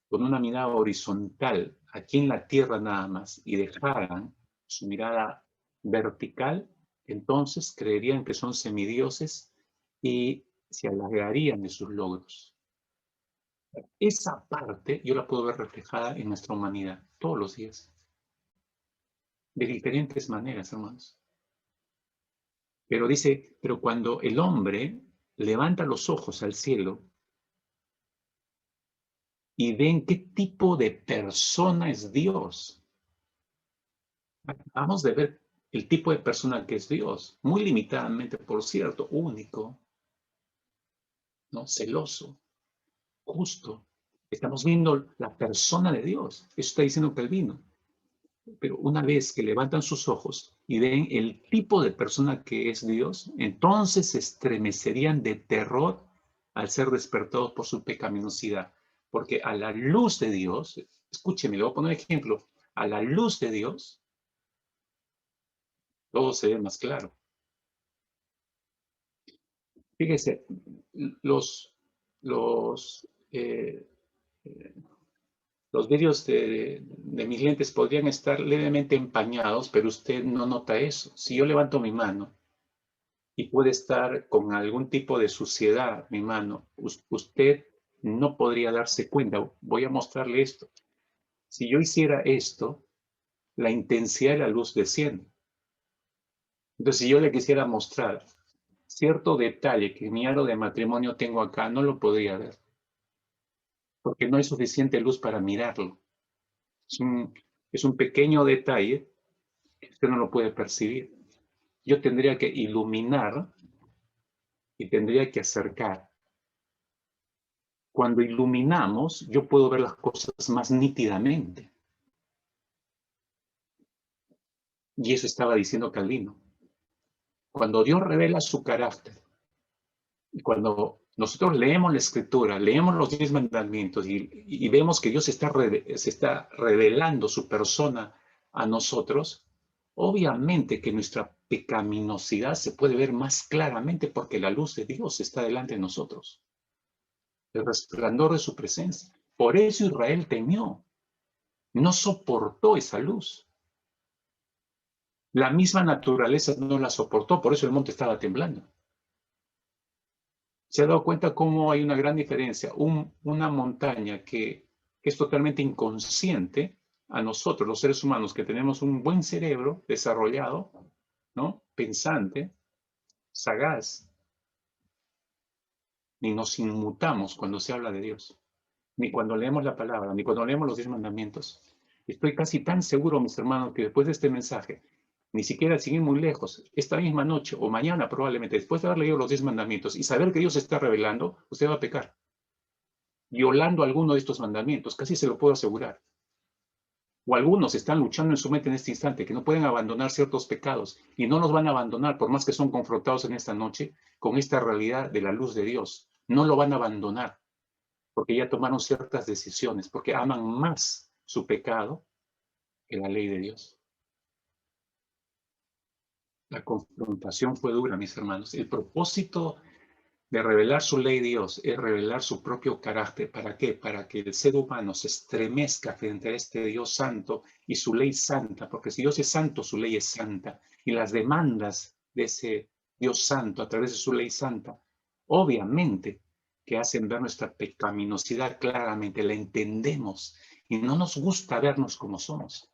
con una mirada horizontal aquí en la tierra nada más y dejaran su mirada vertical, entonces creerían que son semidioses y se halagarían de sus logros. Esa parte yo la puedo ver reflejada en nuestra humanidad todos los días, de diferentes maneras, hermanos. Pero dice, pero cuando el hombre levanta los ojos al cielo y ven qué tipo de persona es Dios, acabamos de ver el tipo de persona que es Dios, muy limitadamente, por cierto, único, ¿no? Celoso, justo. Estamos viendo la persona de Dios. Eso está diciendo Calvino. Pero una vez que levantan sus ojos y ven el tipo de persona que es Dios, entonces se estremecerían de terror al ser despertados por su pecaminosidad. Porque a la luz de Dios, escúcheme, le voy a poner un ejemplo, a la luz de Dios, todo se ve más claro. Fíjese, los, los, eh, los vidrios de mis lentes podrían estar levemente empañados, pero usted no nota eso. Si yo levanto mi mano y puede estar con algún tipo de suciedad mi mano, usted no podría darse cuenta. Voy a mostrarle esto. Si yo hiciera esto, la intensidad de la luz desciende. Entonces, si yo le quisiera mostrar cierto detalle que en mi aro de matrimonio tengo acá, no lo podría ver, porque no hay suficiente luz para mirarlo. Es un pequeño detalle que usted no lo puede percibir. Yo tendría que iluminar y tendría que acercar. Cuando iluminamos, yo puedo ver las cosas más nítidamente. Y eso estaba diciendo Calvino. Cuando Dios revela su carácter, y cuando nosotros leemos la Escritura, leemos los 10 mandamientos y vemos que Dios se está revelando su persona a nosotros, obviamente que nuestra pecaminosidad se puede ver más claramente porque la luz de Dios está delante de nosotros. El resplandor de su presencia. Por eso Israel temió, no soportó esa luz. La misma naturaleza no la soportó, por eso el monte estaba temblando. ¿Se ha dado cuenta cómo hay una gran diferencia? Una montaña que es totalmente inconsciente a nosotros, los seres humanos, que tenemos un buen cerebro desarrollado, ¿no? Pensante, sagaz, ni nos inmutamos cuando se habla de Dios, ni cuando leemos la palabra, ni cuando leemos los 10 mandamientos. Estoy casi tan seguro, mis hermanos, que después de este mensaje, ni siquiera sin ir muy lejos, esta misma noche o mañana probablemente, después de haber leído los 10 mandamientos y saber que Dios se está revelando, usted va a pecar, violando alguno de estos mandamientos, casi se lo puedo asegurar. O algunos están luchando en su mente en este instante, que no pueden abandonar ciertos pecados y no los van a abandonar por más que son confrontados en esta noche con esta realidad de la luz de Dios. No lo van a abandonar porque ya tomaron ciertas decisiones, porque aman más su pecado que la ley de Dios. La confrontación fue dura, mis hermanos. El propósito de revelar su ley Dios es revelar su propio carácter. ¿Para qué? Para que el ser humano se estremezca frente a este Dios santo y su ley santa, porque si Dios es santo, su ley es santa. Y las demandas de ese Dios santo a través de su ley santa, obviamente que hacen ver nuestra pecaminosidad claramente, la entendemos y no nos gusta vernos como somos.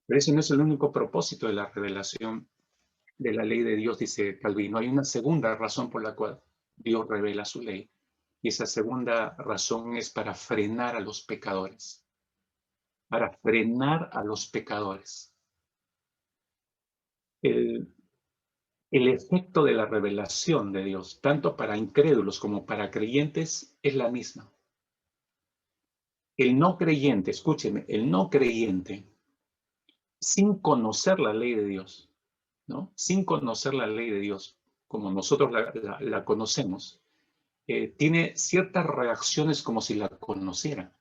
Pero ese no es el único propósito de la revelación de la ley de Dios, dice Calvino. Hay una segunda razón por la cual Dios revela su ley. Y esa segunda razón es para frenar a los pecadores. Para frenar a los pecadores. El efecto de la revelación de Dios, tanto para incrédulos como para creyentes, es la misma. El no creyente, escúcheme, el no creyente, sin conocer la ley de Dios, ¿no? Sin conocer la ley de Dios, como nosotros la conocemos, tiene ciertas reacciones como si la conociera.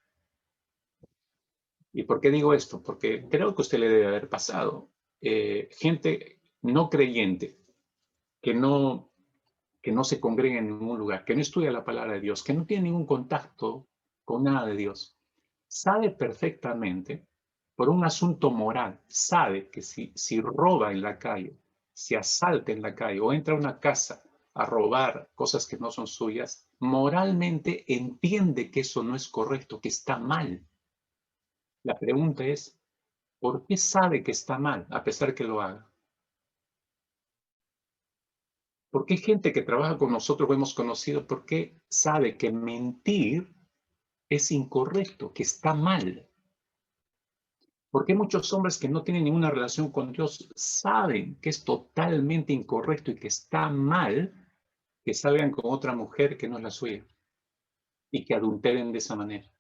¿Y por qué digo esto? Porque creo que a usted le debe haber pasado. Gente no creyente que no se congrega en ningún lugar, que no estudia la palabra de Dios, que no tiene ningún contacto con nada de Dios, sabe perfectamente, por un asunto moral, sabe que si roba en la calle, si asalta en la calle o entra a una casa a robar cosas que no son suyas, moralmente entiende que eso no es correcto, que está mal. La pregunta es, ¿por qué sabe que está mal a pesar que lo haga? ¿Por qué gente que trabaja con nosotros o hemos conocido, por qué sabe que mentir es incorrecto, que está mal? ¿Por qué muchos hombres que no tienen ninguna relación con Dios saben que es totalmente incorrecto y que está mal que salgan con otra mujer que no es la suya y que adulteren de esa manera?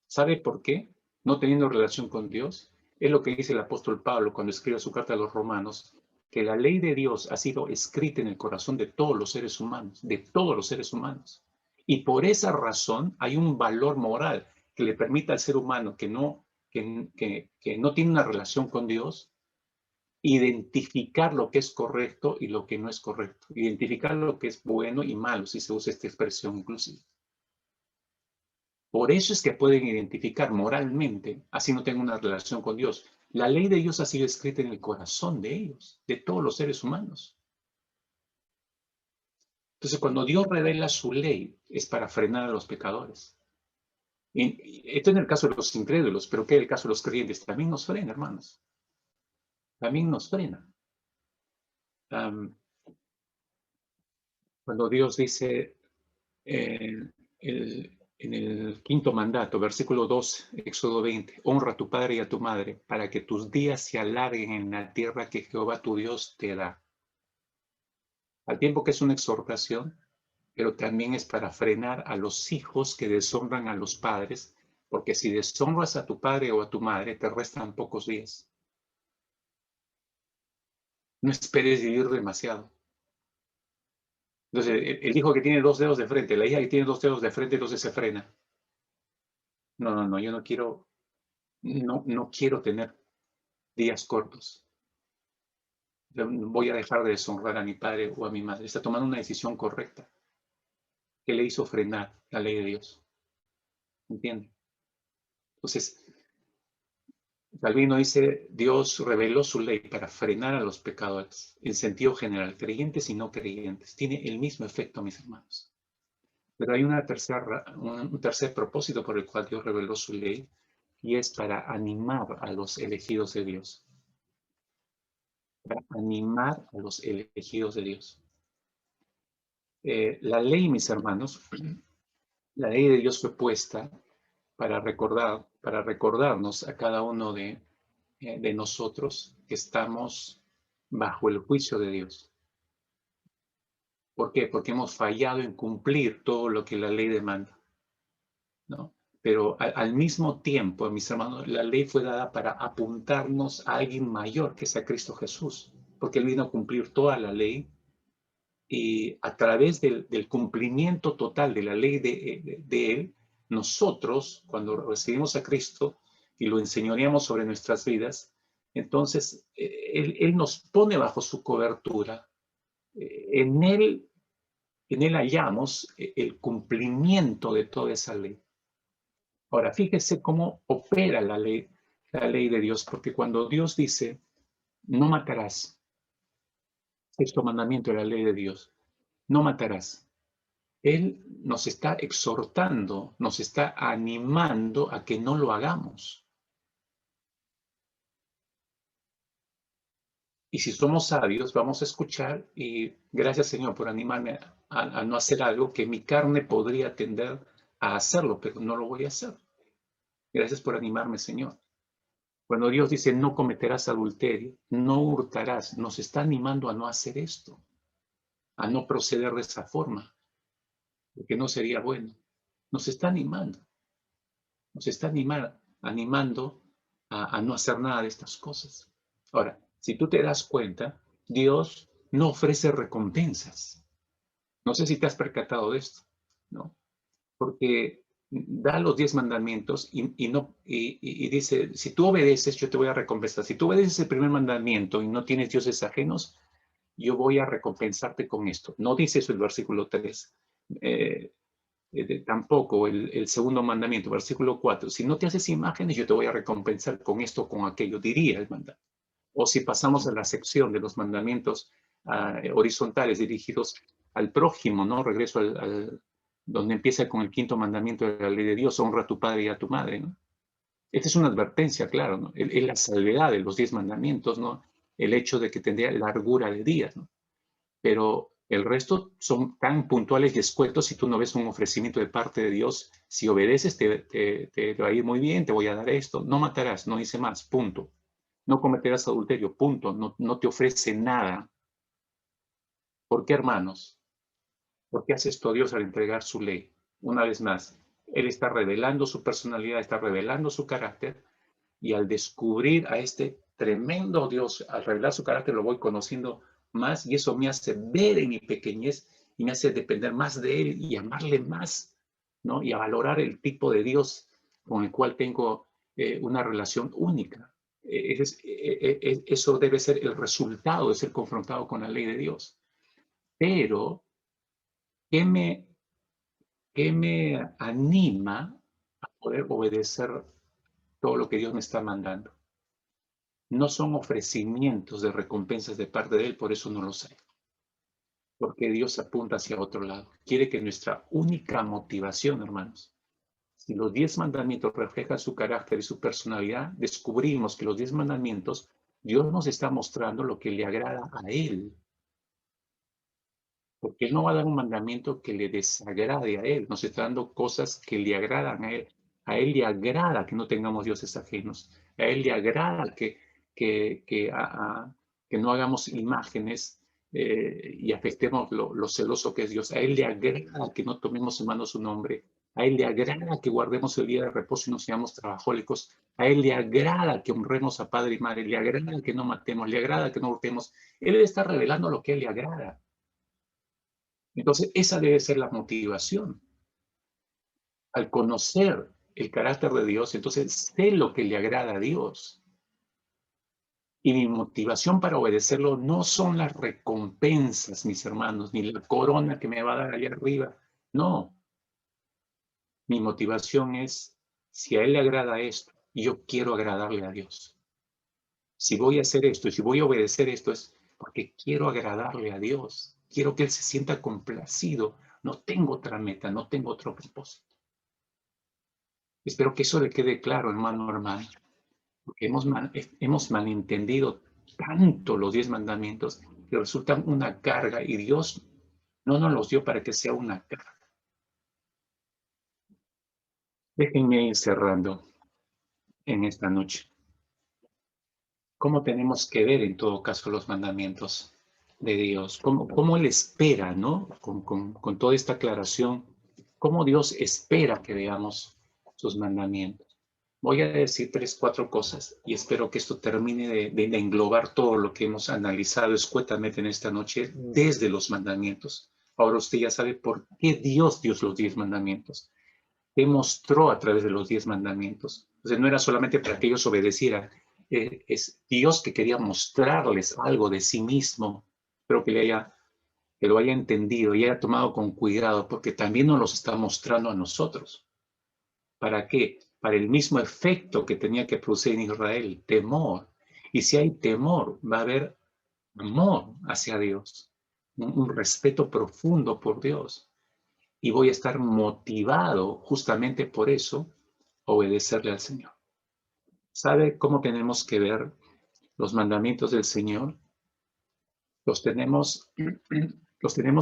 ¿Sabe por qué? No teniendo relación con Dios. Es lo que dice el apóstol Pablo cuando escribe su carta a los romanos, que la ley de Dios ha sido escrita en el corazón de todos los seres humanos, de todos los seres humanos. Y por esa razón hay un valor moral que le permite al ser humano que no tiene una relación con Dios identificar lo que es correcto y lo que no es correcto, identificar lo que es bueno y malo, si se usa esta expresión inclusive. Por eso es que pueden identificar moralmente, así no tengan una relación con Dios. La ley de Dios ha sido escrita en el corazón de ellos, de todos los seres humanos. Entonces, cuando Dios revela su ley, es para frenar a los pecadores. Y esto en el caso de los incrédulos, pero ¿qué es el caso de los creyentes? También nos frena, hermanos. También nos frena. Cuando Dios dice en el quinto mandato, versículo 2, Éxodo 20, honra a tu padre y a tu madre para que tus días se alarguen en la tierra que Jehová tu Dios te da. Al tiempo que es una exhortación, pero también es para frenar a los hijos que deshonran a los padres, porque si deshonras a tu padre o a tu madre, te restan pocos días. No esperes vivir demasiado. Entonces, el hijo que tiene 2 dedos de frente, la hija que tiene 2 dedos de frente, entonces se frena. No, yo no quiero tener días cortos. Voy a dejar de deshonrar a mi padre o a mi madre. Está tomando una decisión correcta que le hizo frenar la ley de Dios. ¿Entiende? Entonces, Calvino dice, Dios reveló su ley para frenar a los pecadores, en sentido general, creyentes y no creyentes. Tiene el mismo efecto, mis hermanos. Pero hay un tercer propósito por el cual Dios reveló su ley, y es para animar a los elegidos de Dios. Para animar a los elegidos de Dios. La ley, mis hermanos, la ley de Dios fue puesta para recordarnos a cada uno de nosotros que estamos bajo el juicio de Dios. ¿Por qué? Porque hemos fallado en cumplir todo lo que la ley demanda, ¿no? Pero al mismo tiempo, mis hermanos, la ley fue dada para apuntarnos a alguien mayor, que es a Cristo Jesús, porque Él vino a cumplir toda la ley y a través del cumplimiento total de la ley de Él, nosotros, cuando recibimos a Cristo y lo enseñoreamos sobre nuestras vidas, entonces Él nos pone bajo su cobertura. En Él hallamos el cumplimiento de toda esa ley. Ahora, fíjese cómo opera la ley de Dios, porque cuando Dios dice, no matarás, sexto mandamiento de la ley de Dios, no matarás. Él nos está exhortando, nos está animando a que no lo hagamos. Y si somos sabios, vamos a escuchar y gracias, Señor, por animarme a no hacer algo que mi carne podría tender a hacerlo, pero no lo voy a hacer. Gracias por animarme, Señor. Cuando Dios dice no cometerás adulterio, no hurtarás, nos está animando a no hacer esto, a no proceder de esa forma, porque no sería bueno. Nos está animando, animando a no hacer nada de estas cosas. Ahora, si tú te das cuenta, Dios no ofrece recompensas. No sé si te has percatado de esto, ¿no? Porque da los 10 mandamientos y dice, si tú obedeces, yo te voy a recompensar. Si tú obedeces el primer mandamiento y no tienes dioses ajenos, yo voy a recompensarte con esto. No dice eso el versículo 3. Tampoco el segundo mandamiento, versículo 4. Si no te haces imágenes, yo te voy a recompensar con esto, con aquello, diría el mandamiento. O si pasamos a la sección de los mandamientos horizontales dirigidos al prójimo, ¿no? Regreso donde empieza con el quinto mandamiento de la ley de Dios, honra a tu padre y a tu madre, ¿no? Esta es una advertencia, claro, ¿no? Es la salvedad de los 10 mandamientos, ¿no? El hecho de que tendría largura de días, ¿no? Pero el resto son tan puntuales y escuetos. Si tú no ves un ofrecimiento de parte de Dios, si obedeces te va a ir muy bien, te voy a dar esto. No matarás, no dice más, punto. No cometerás adulterio, punto. No te ofrece nada. ¿Por qué, hermanos? ¿Por qué hace esto Dios al entregar su ley? Una vez más, Él está revelando su personalidad, está revelando su carácter, y al descubrir a este tremendo Dios, al revelar su carácter, lo voy conociendo más, y eso me hace ver en mi pequeñez y me hace depender más de Él y amarle más, ¿no? Y a valorar el tipo de Dios con el cual tengo una relación única. Eso debe ser el resultado de ser confrontado con la ley de Dios. Pero, ¿qué me anima a poder obedecer todo lo que Dios me está mandando? No son ofrecimientos de recompensas de parte de Él, por eso no los hay. Porque Dios apunta hacia otro lado. Quiere que nuestra única motivación, hermanos, si los 10 mandamientos reflejan su carácter y su personalidad, descubrimos que los 10 mandamientos, Dios nos está mostrando lo que le agrada a Él. Porque Él no va a dar un mandamiento que le desagrade a Él. Nos está dando cosas que le agradan a Él. A Él le agrada que no tengamos dioses ajenos. A Él le agrada que no hagamos imágenes y afectemos lo celoso que es Dios. A Él le agrada que no tomemos en mano su nombre. A Él le agrada que guardemos el día de reposo y no seamos trabajólicos. A Él le agrada que honremos a padre y madre. Le agrada que no matemos. Le agrada que no hurtemos. Él está revelando lo que a Él le agrada. Entonces, esa debe ser la motivación. Al conocer el carácter de Dios, entonces sé lo que le agrada a Dios. Y mi motivación para obedecerlo no son las recompensas, mis hermanos, ni la corona que me va a dar allá arriba. No. Mi motivación es, si a Él le agrada esto, yo quiero agradarle a Dios. Si voy a hacer esto y si voy a obedecer esto es porque quiero agradarle a Dios. Quiero que Él se sienta complacido. No tengo otra meta, no tengo otro propósito. Espero que eso le quede claro, hermano, hermana, porque hemos malentendido tanto los 10 mandamientos que resultan una carga y Dios no nos los dio para que sea una carga. Déjenme ir cerrando en esta noche. ¿Cómo tenemos que ver en todo caso los mandamientos de Dios? ¿Cómo Él espera, ¿no? Con toda esta aclaración, ¿cómo Dios espera que veamos sus mandamientos? Voy a decir 3, 4 cosas y espero que esto termine de englobar todo lo que hemos analizado escuetamente en esta noche desde los mandamientos. Ahora usted ya sabe por qué Dios dio los 10 mandamientos. ¿Qué mostró a través de los 10 mandamientos? Entonces no era solamente para que ellos obedecieran, es Dios que quería mostrarles algo de sí mismo. Espero que lo haya entendido y haya tomado con cuidado, porque también nos los está mostrando a nosotros. ¿Para qué? Para el mismo efecto que tenía que producir en Israel, temor. Y si hay temor, va a haber amor hacia Dios, un respeto profundo por Dios. Y voy a estar motivado justamente por eso, a obedecerle al Señor. ¿Sabe cómo tenemos que ver los mandamientos del Señor? Los tenemos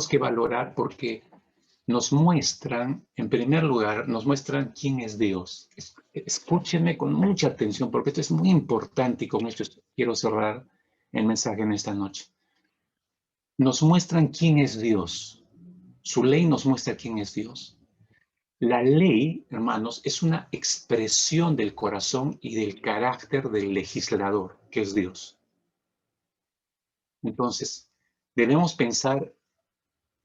que valorar porque nos muestran, en primer lugar, nos muestran quién es Dios. Escúchenme con mucha atención porque esto es muy importante y con esto quiero cerrar el mensaje en esta noche. Nos muestran quién es Dios. Su ley nos muestra quién es Dios. La ley, hermanos, es una expresión del corazón y del carácter del legislador, que es Dios. Entonces, debemos pensar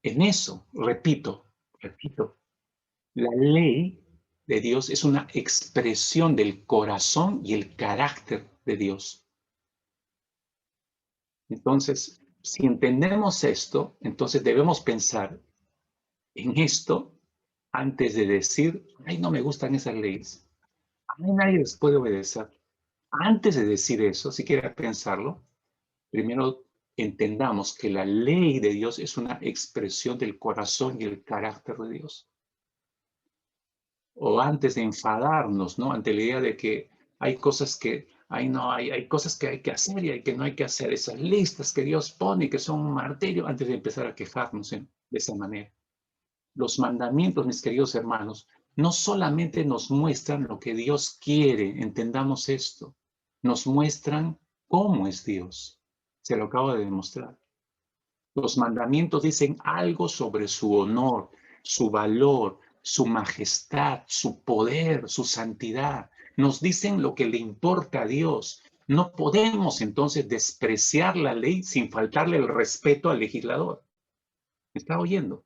en eso. Repito, la ley de Dios es una expresión del corazón y el carácter de Dios. Entonces, si entendemos esto, entonces debemos pensar en esto antes de decir, ay, no me gustan esas leyes. A mí nadie les puede obedecer. Antes de decir eso, si quiere pensarlo, primero entendamos que la ley de Dios es una expresión del corazón y el carácter de Dios. O antes de enfadarnos, ¿no? Ante la idea de que hay cosas que, hay cosas que hay que hacer y hay que no hay que hacer. Esas listas que Dios pone y que son un martirio, antes de empezar a quejarnos de esa manera. Los mandamientos, mis queridos hermanos, no solamente nos muestran lo que Dios quiere, entendamos esto, nos muestran cómo es Dios. Se lo acabo de demostrar. Los mandamientos dicen algo sobre su honor, su valor, su majestad, su poder, su santidad. Nos dicen lo que le importa a Dios. No podemos entonces despreciar la ley sin faltarle el respeto al legislador. ¿Me está oyendo?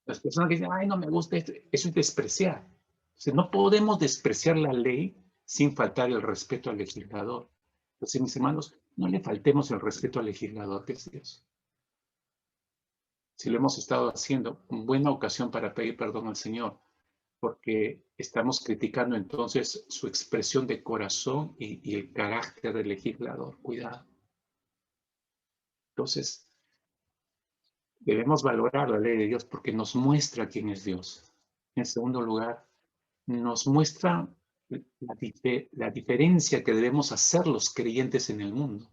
Las personas que dicen, ay, no me gusta esto, eso es despreciar. O sea, no podemos despreciar la ley sin faltar el respeto al legislador. Entonces, mis hermanos, no le faltemos el respeto al legislador, que es Dios. Si lo hemos estado haciendo, una buena ocasión para pedir perdón al Señor, porque estamos criticando entonces su expresión de corazón y el carácter del legislador. Cuidado. Entonces, debemos valorar la ley de Dios porque nos muestra quién es Dios. En segundo lugar, nos muestra la diferencia que debemos hacer los creyentes en el mundo.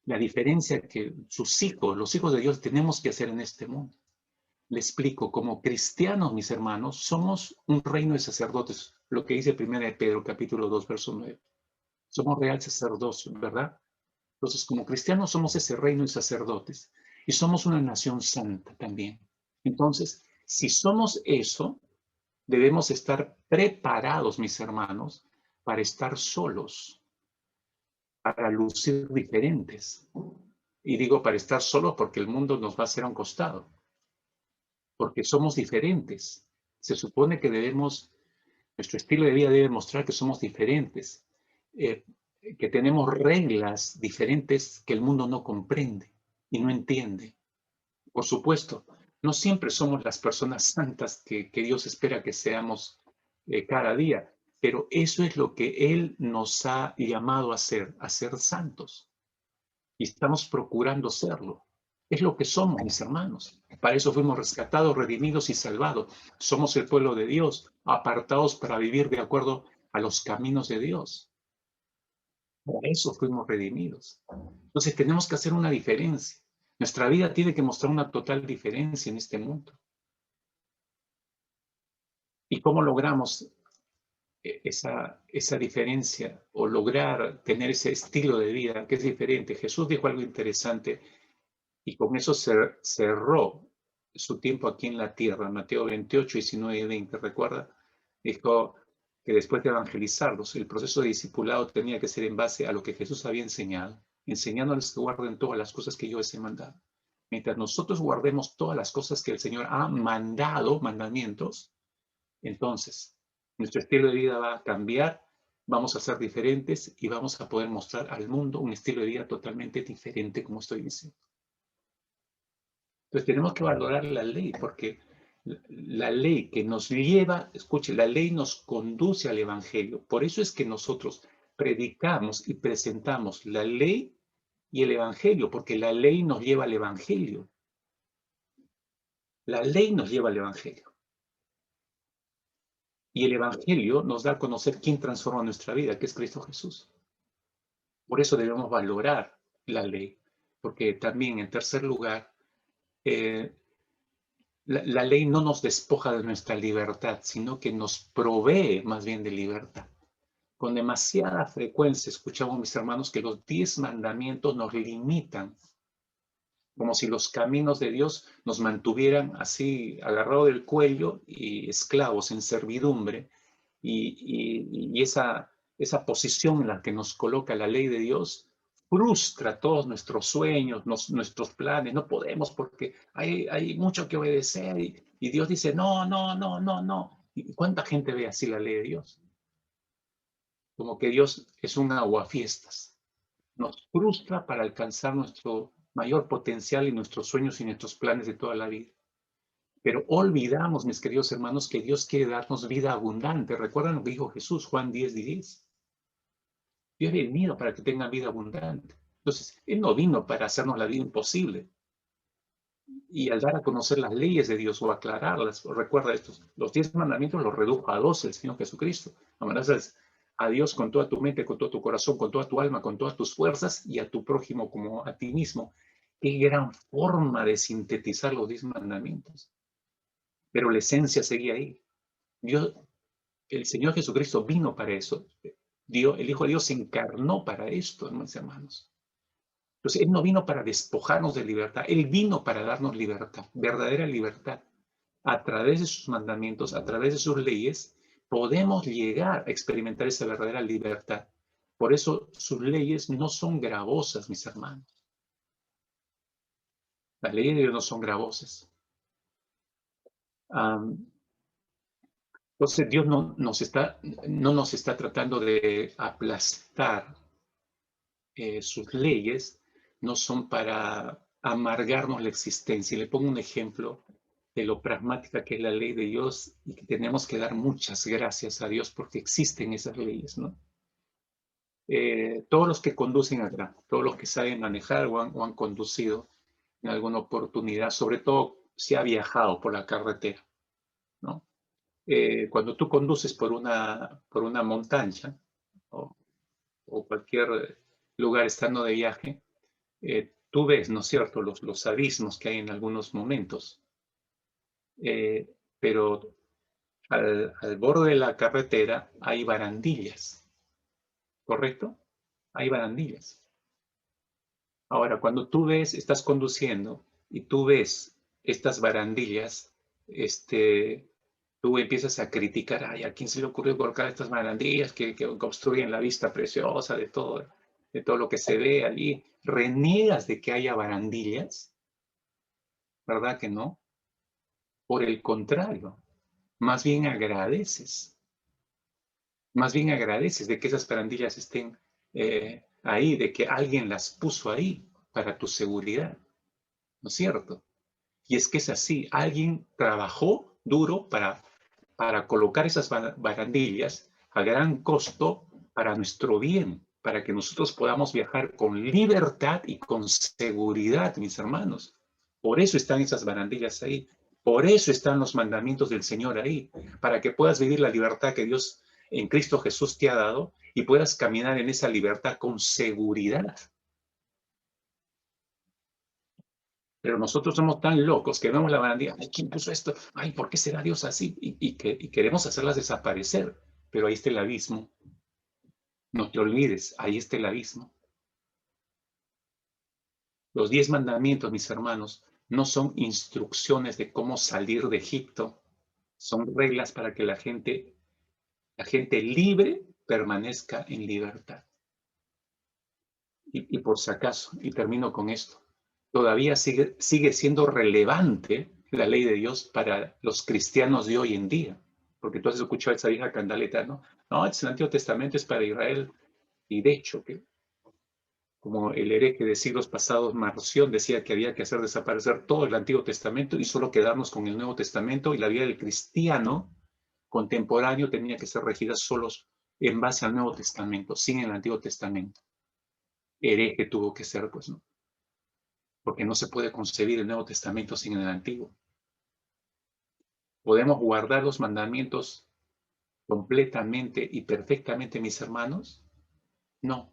La diferencia que sus hijos, los hijos de Dios, tenemos que hacer en este mundo. Le explico, como cristianos, mis hermanos, somos un reino de sacerdotes, lo que dice 1 Pedro, capítulo 2, verso 9. Somos real sacerdocio, ¿verdad? Entonces, como cristianos somos ese reino de sacerdotes y somos una nación santa también. Entonces, si somos eso, debemos estar preparados, mis hermanos, para estar solos, para lucir diferentes. Y digo para estar solos porque el mundo nos va a hacer a un costado, porque somos diferentes. Se supone que nuestro estilo de vida debe mostrar que somos diferentes, que tenemos reglas diferentes que el mundo no comprende y no entiende. Por supuesto, no siempre somos las personas santas que Dios espera que seamos cada día, pero eso es lo que Él nos ha llamado a ser santos. Y estamos procurando serlo. Es lo que somos, mis hermanos. Para eso fuimos rescatados, redimidos y salvados. Somos el pueblo de Dios, apartados para vivir de acuerdo a los caminos de Dios. Para eso fuimos redimidos. Entonces tenemos que hacer una diferencia. Nuestra vida tiene que mostrar una total diferencia en este mundo. ¿Y cómo logramos esa diferencia o lograr tener ese estilo de vida que es diferente? Jesús dijo algo interesante y con eso cerró su tiempo aquí en la tierra. Mateo 28, 19 y 20, ¿recuerda? Dijo que después de evangelizarlos, el proceso de discipulado tenía que ser en base a lo que Jesús había enseñado, enseñándoles que guarden todas las cosas que yo les he mandado. Mientras nosotros guardemos todas las cosas que el Señor ha mandado, mandamientos, entonces nuestro estilo de vida va a cambiar, vamos a ser diferentes y vamos a poder mostrar al mundo un estilo de vida totalmente diferente, como estoy diciendo. Entonces tenemos que valorar la ley, porque la ley que nos lleva, escuche, la ley nos conduce al Evangelio. Por eso es que nosotros predicamos y presentamos la ley y el Evangelio, porque la ley nos lleva al Evangelio. La ley nos lleva al Evangelio. Y el Evangelio nos da a conocer quién transforma nuestra vida, que es Cristo Jesús. Por eso debemos valorar la ley, porque también, en tercer lugar, la ley no nos despoja de nuestra libertad, sino que nos provee más bien de libertad. Con demasiada frecuencia escuchamos, mis hermanos, que los 10 mandamientos nos limitan, como si los caminos de Dios nos mantuvieran así agarrados del cuello y esclavos en servidumbre. Y esa posición en la que nos coloca la ley de Dios frustra todos nuestros sueños, nuestros planes. No podemos porque hay mucho que obedecer. Y Dios dice, no, no, no, no, no. ¿Y cuánta gente ve así la ley de Dios? Como que Dios es un aguafiestas. Nos frustra para alcanzar nuestro mayor potencial y nuestros sueños y nuestros planes de toda la vida. Pero olvidamos, mis queridos hermanos, que Dios quiere darnos vida abundante. ¿Recuerdan lo que dijo Jesús, Juan 10:10? Yo he venido para que tengan vida abundante. Entonces, Él no vino para hacernos la vida imposible. Y al dar a conocer las leyes de Dios o aclararlas, recuerda estos, los 10 mandamientos los redujo a 12 el Señor Jesucristo. Amarás a Dios con toda tu mente, con todo tu corazón, con toda tu alma, con todas tus fuerzas y a tu prójimo como a ti mismo. Qué gran forma de sintetizar los 10 mandamientos. Pero la esencia seguía ahí. Dios, el Señor Jesucristo vino para eso. Dios, el Hijo de Dios se encarnó para esto, mis hermanos. Entonces, Él no vino para despojarnos de libertad, Él vino para darnos libertad, verdadera libertad. A través de sus mandamientos, a través de sus leyes, podemos llegar a experimentar esa verdadera libertad. Por eso sus leyes no son gravosas, mis hermanos. Las leyes de Dios no son gravosas. Entonces, Dios no nos está tratando de aplastar. Sus leyes no son para amargarnos la existencia. Y le pongo un ejemplo de lo pragmática que es la ley de Dios y que tenemos que dar muchas gracias a Dios porque existen esas leyes, ¿no? Todos los que conducen acá, todos los que saben manejar o han conducido en alguna oportunidad, sobre todo si ha viajado por la carretera, ¿no? Cuando tú conduces por una montaña o cualquier lugar estando de viaje, tú ves, ¿no es cierto?, los abismos que hay en algunos momentos. Pero al borde de la carretera hay barandillas, ¿correcto? Hay barandillas. Ahora, cuando tú estás conduciendo y tú ves estas barandillas, tú empiezas a criticar, ay, ¿a quién se le ocurrió colocar estas barandillas que obstruyen la vista preciosa de todo lo que se ve allí? ¿Reniegas de que haya barandillas? ¿Verdad que no? Por el contrario, más bien agradeces. Más bien agradeces de que esas barandillas estén ahí, de que alguien las puso ahí para tu seguridad. ¿No es cierto? Y es que es así, alguien trabajó duro para colocar esas barandillas a gran costo para nuestro bien, para que nosotros podamos viajar con libertad y con seguridad, mis hermanos. Por eso están esas barandillas ahí. Por eso están los mandamientos del Señor ahí, para que puedas vivir la libertad que Dios en Cristo Jesús te ha dado y puedas caminar en esa libertad con seguridad. Pero nosotros somos tan locos que vemos la barandilla, ay, ¿quién puso esto? Ay, ¿por qué será Dios así? Y queremos hacerlas desaparecer, pero ahí está el abismo. No te olvides, ahí está el abismo. Los 10 mandamientos, mis hermanos, no son instrucciones de cómo salir de Egipto, son reglas para que la gente libre permanezca en libertad. Y por si acaso, y termino con esto, todavía sigue siendo relevante la ley de Dios para los cristianos de hoy en día. Porque tú has escuchado esa vieja candaleta, ¿no? No, el Antiguo Testamento es para Israel. Y de hecho, que como el hereje de siglos pasados, Marción, decía que había que hacer desaparecer todo el Antiguo Testamento y solo quedarnos con el Nuevo Testamento, y la vida del cristiano contemporáneo tenía que ser regida solos en base al Nuevo Testamento, sin el Antiguo Testamento. Hereje tuvo que ser, pues, ¿no? Porque no se puede concebir el Nuevo Testamento sin el Antiguo. ¿Podemos guardar los mandamientos completamente y perfectamente, mis hermanos? No.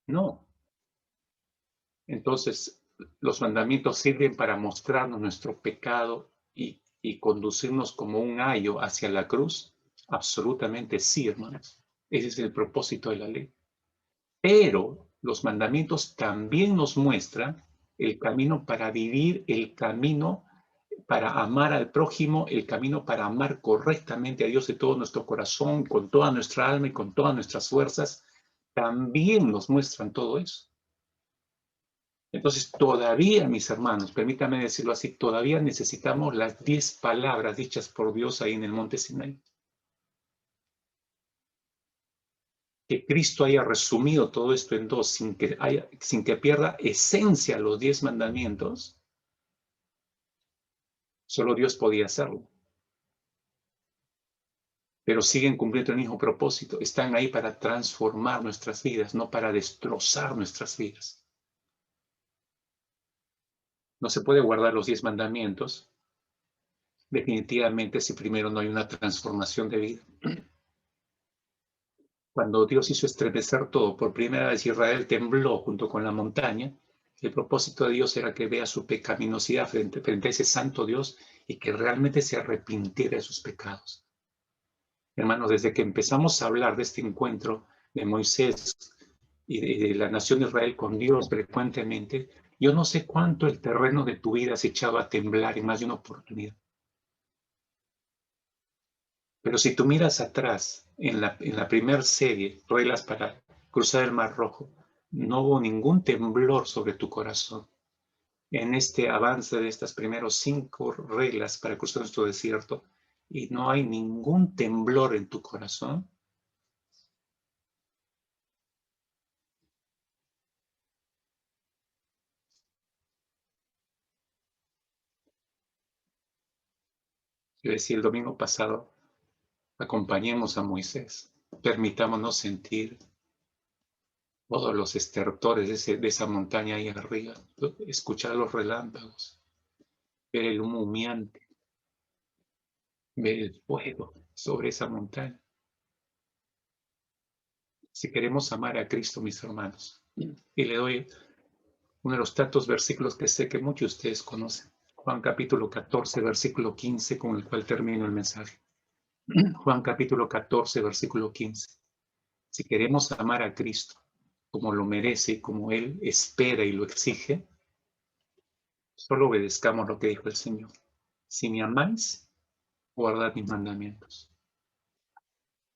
No. Entonces, los mandamientos sirven para mostrarnos nuestro pecado y conducirnos como un ayo hacia la cruz. Absolutamente sí, hermanos. Ese es el propósito de la ley. Pero los mandamientos también nos muestran el camino para vivir, el camino para amar al prójimo, el camino para amar correctamente a Dios de todo nuestro corazón, con toda nuestra alma y con todas nuestras fuerzas. también nos muestran todo eso. Entonces, todavía, mis hermanos, permítame decirlo así, todavía necesitamos las 10 palabras dichas por Dios ahí en el monte Sinaí. Que Cristo haya resumido todo esto en dos, sin que pierda esencia los 10 mandamientos, solo Dios podía hacerlo. Pero siguen cumpliendo el mismo propósito. Están ahí para transformar nuestras vidas, no para destrozar nuestras vidas. No se puede guardar los 10 mandamientos, definitivamente, si primero no hay una transformación de vida. Cuando Dios hizo estremecer todo, por primera vez Israel tembló junto con la montaña. El propósito de Dios era que vea su pecaminosidad frente a ese santo Dios y que realmente se arrepintiera de sus pecados. Hermanos, desde que empezamos a hablar de este encuentro de Moisés y de la nación de Israel con Dios frecuentemente, yo no sé cuánto el terreno de tu vida se echaba a temblar en más de una oportunidad. Pero si tú miras atrás, en la primera serie, Reglas para cruzar el Mar Rojo, no hubo ningún temblor sobre tu corazón. En este avance de estas primeros 5 reglas para cruzar nuestro desierto, y no hay ningún temblor en tu corazón, yo decía el domingo pasado, acompañemos a Moisés, permitámonos sentir todos los estertores de esa montaña ahí arriba, escuchar los relámpagos, ver el humo humeante, ver el fuego sobre esa montaña. Si queremos amar a Cristo, mis hermanos, y le doy uno de los tantos versículos que sé que muchos de ustedes conocen, Juan capítulo 14, versículo 15, con el cual termino el mensaje. Juan capítulo 14, versículo 15. Si queremos amar a Cristo como lo merece y como Él espera y lo exige, solo obedezcamos lo que dijo el Señor. Si me amáis, guardad mis mandamientos.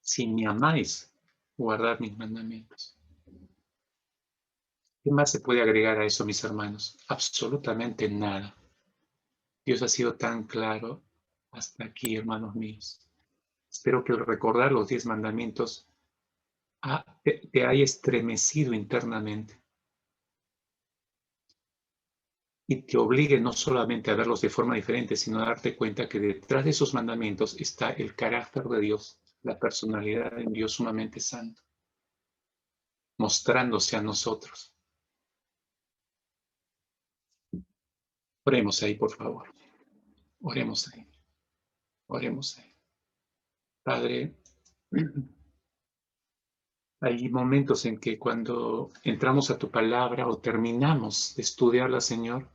Si me amáis, guardad mis mandamientos. ¿Qué más se puede agregar a eso, mis hermanos? Absolutamente nada. Dios ha sido tan claro hasta aquí, hermanos míos. Espero que al recordar los 10 mandamientos te haya estremecido internamente y te obligue no solamente a verlos de forma diferente, sino a darte cuenta que detrás de esos mandamientos está el carácter de Dios, la personalidad de Dios sumamente santo, mostrándose a nosotros. Oremos ahí, por favor. Oremos ahí. Oremos ahí. Padre, hay momentos en que cuando entramos a tu palabra o terminamos de estudiarla, Señor,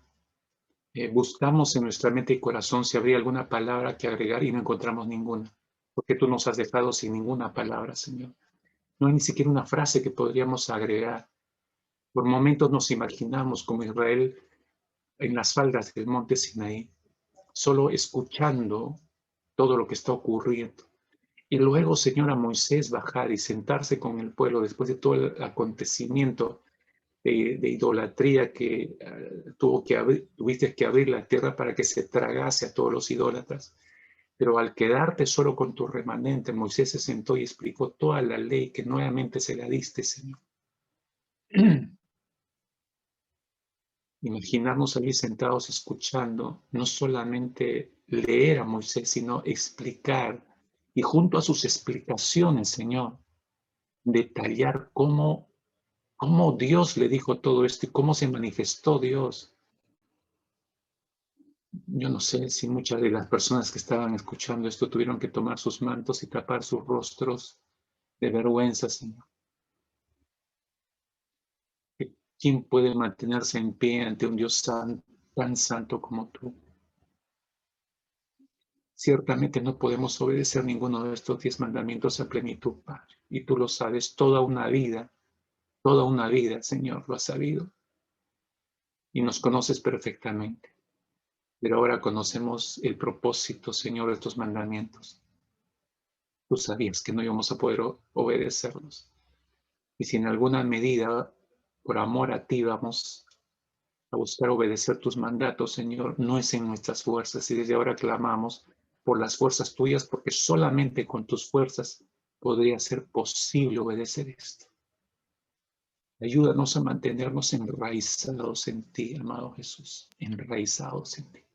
buscamos en nuestra mente y corazón si habría alguna palabra que agregar y no encontramos ninguna, porque tú nos has dejado sin ninguna palabra, Señor. No hay ni siquiera una frase que podríamos agregar. Por momentos nos imaginamos como Israel en las faldas del monte Sinaí, solo escuchando todo lo que está ocurriendo. Y luego, Señor, a Moisés bajar y sentarse con el pueblo después de todo el acontecimiento de idolatría que tuviste que abrir la tierra para que se tragase a todos los idólatras. Pero al quedarte solo con tu remanente, Moisés se sentó y explicó toda la ley que nuevamente se la diste, Señor. Imaginarnos allí sentados escuchando, no solamente leer a Moisés, sino explicar, y junto a sus explicaciones, Señor, detallar cómo Dios le dijo todo esto y cómo se manifestó Dios. Yo no sé si muchas de las personas que estaban escuchando esto tuvieron que tomar sus mantos y tapar sus rostros de vergüenza, Señor. ¿Quién puede mantenerse en pie ante un Dios tan santo como tú? Ciertamente no podemos obedecer ninguno de estos 10 mandamientos a plenitud, Padre. Y tú lo sabes, toda una vida, Señor, lo has sabido. Y nos conoces perfectamente. Pero ahora conocemos el propósito, Señor, de estos mandamientos. Tú sabías que no íbamos a poder obedecerlos. Y si en alguna medida, por amor a ti, vamos a buscar obedecer tus mandatos, Señor, no es en nuestras fuerzas. Y desde ahora clamamos por las fuerzas tuyas, porque solamente con tus fuerzas podría ser posible obedecer esto. Ayúdanos a mantenernos enraizados en ti, amado Jesús, enraizados en ti.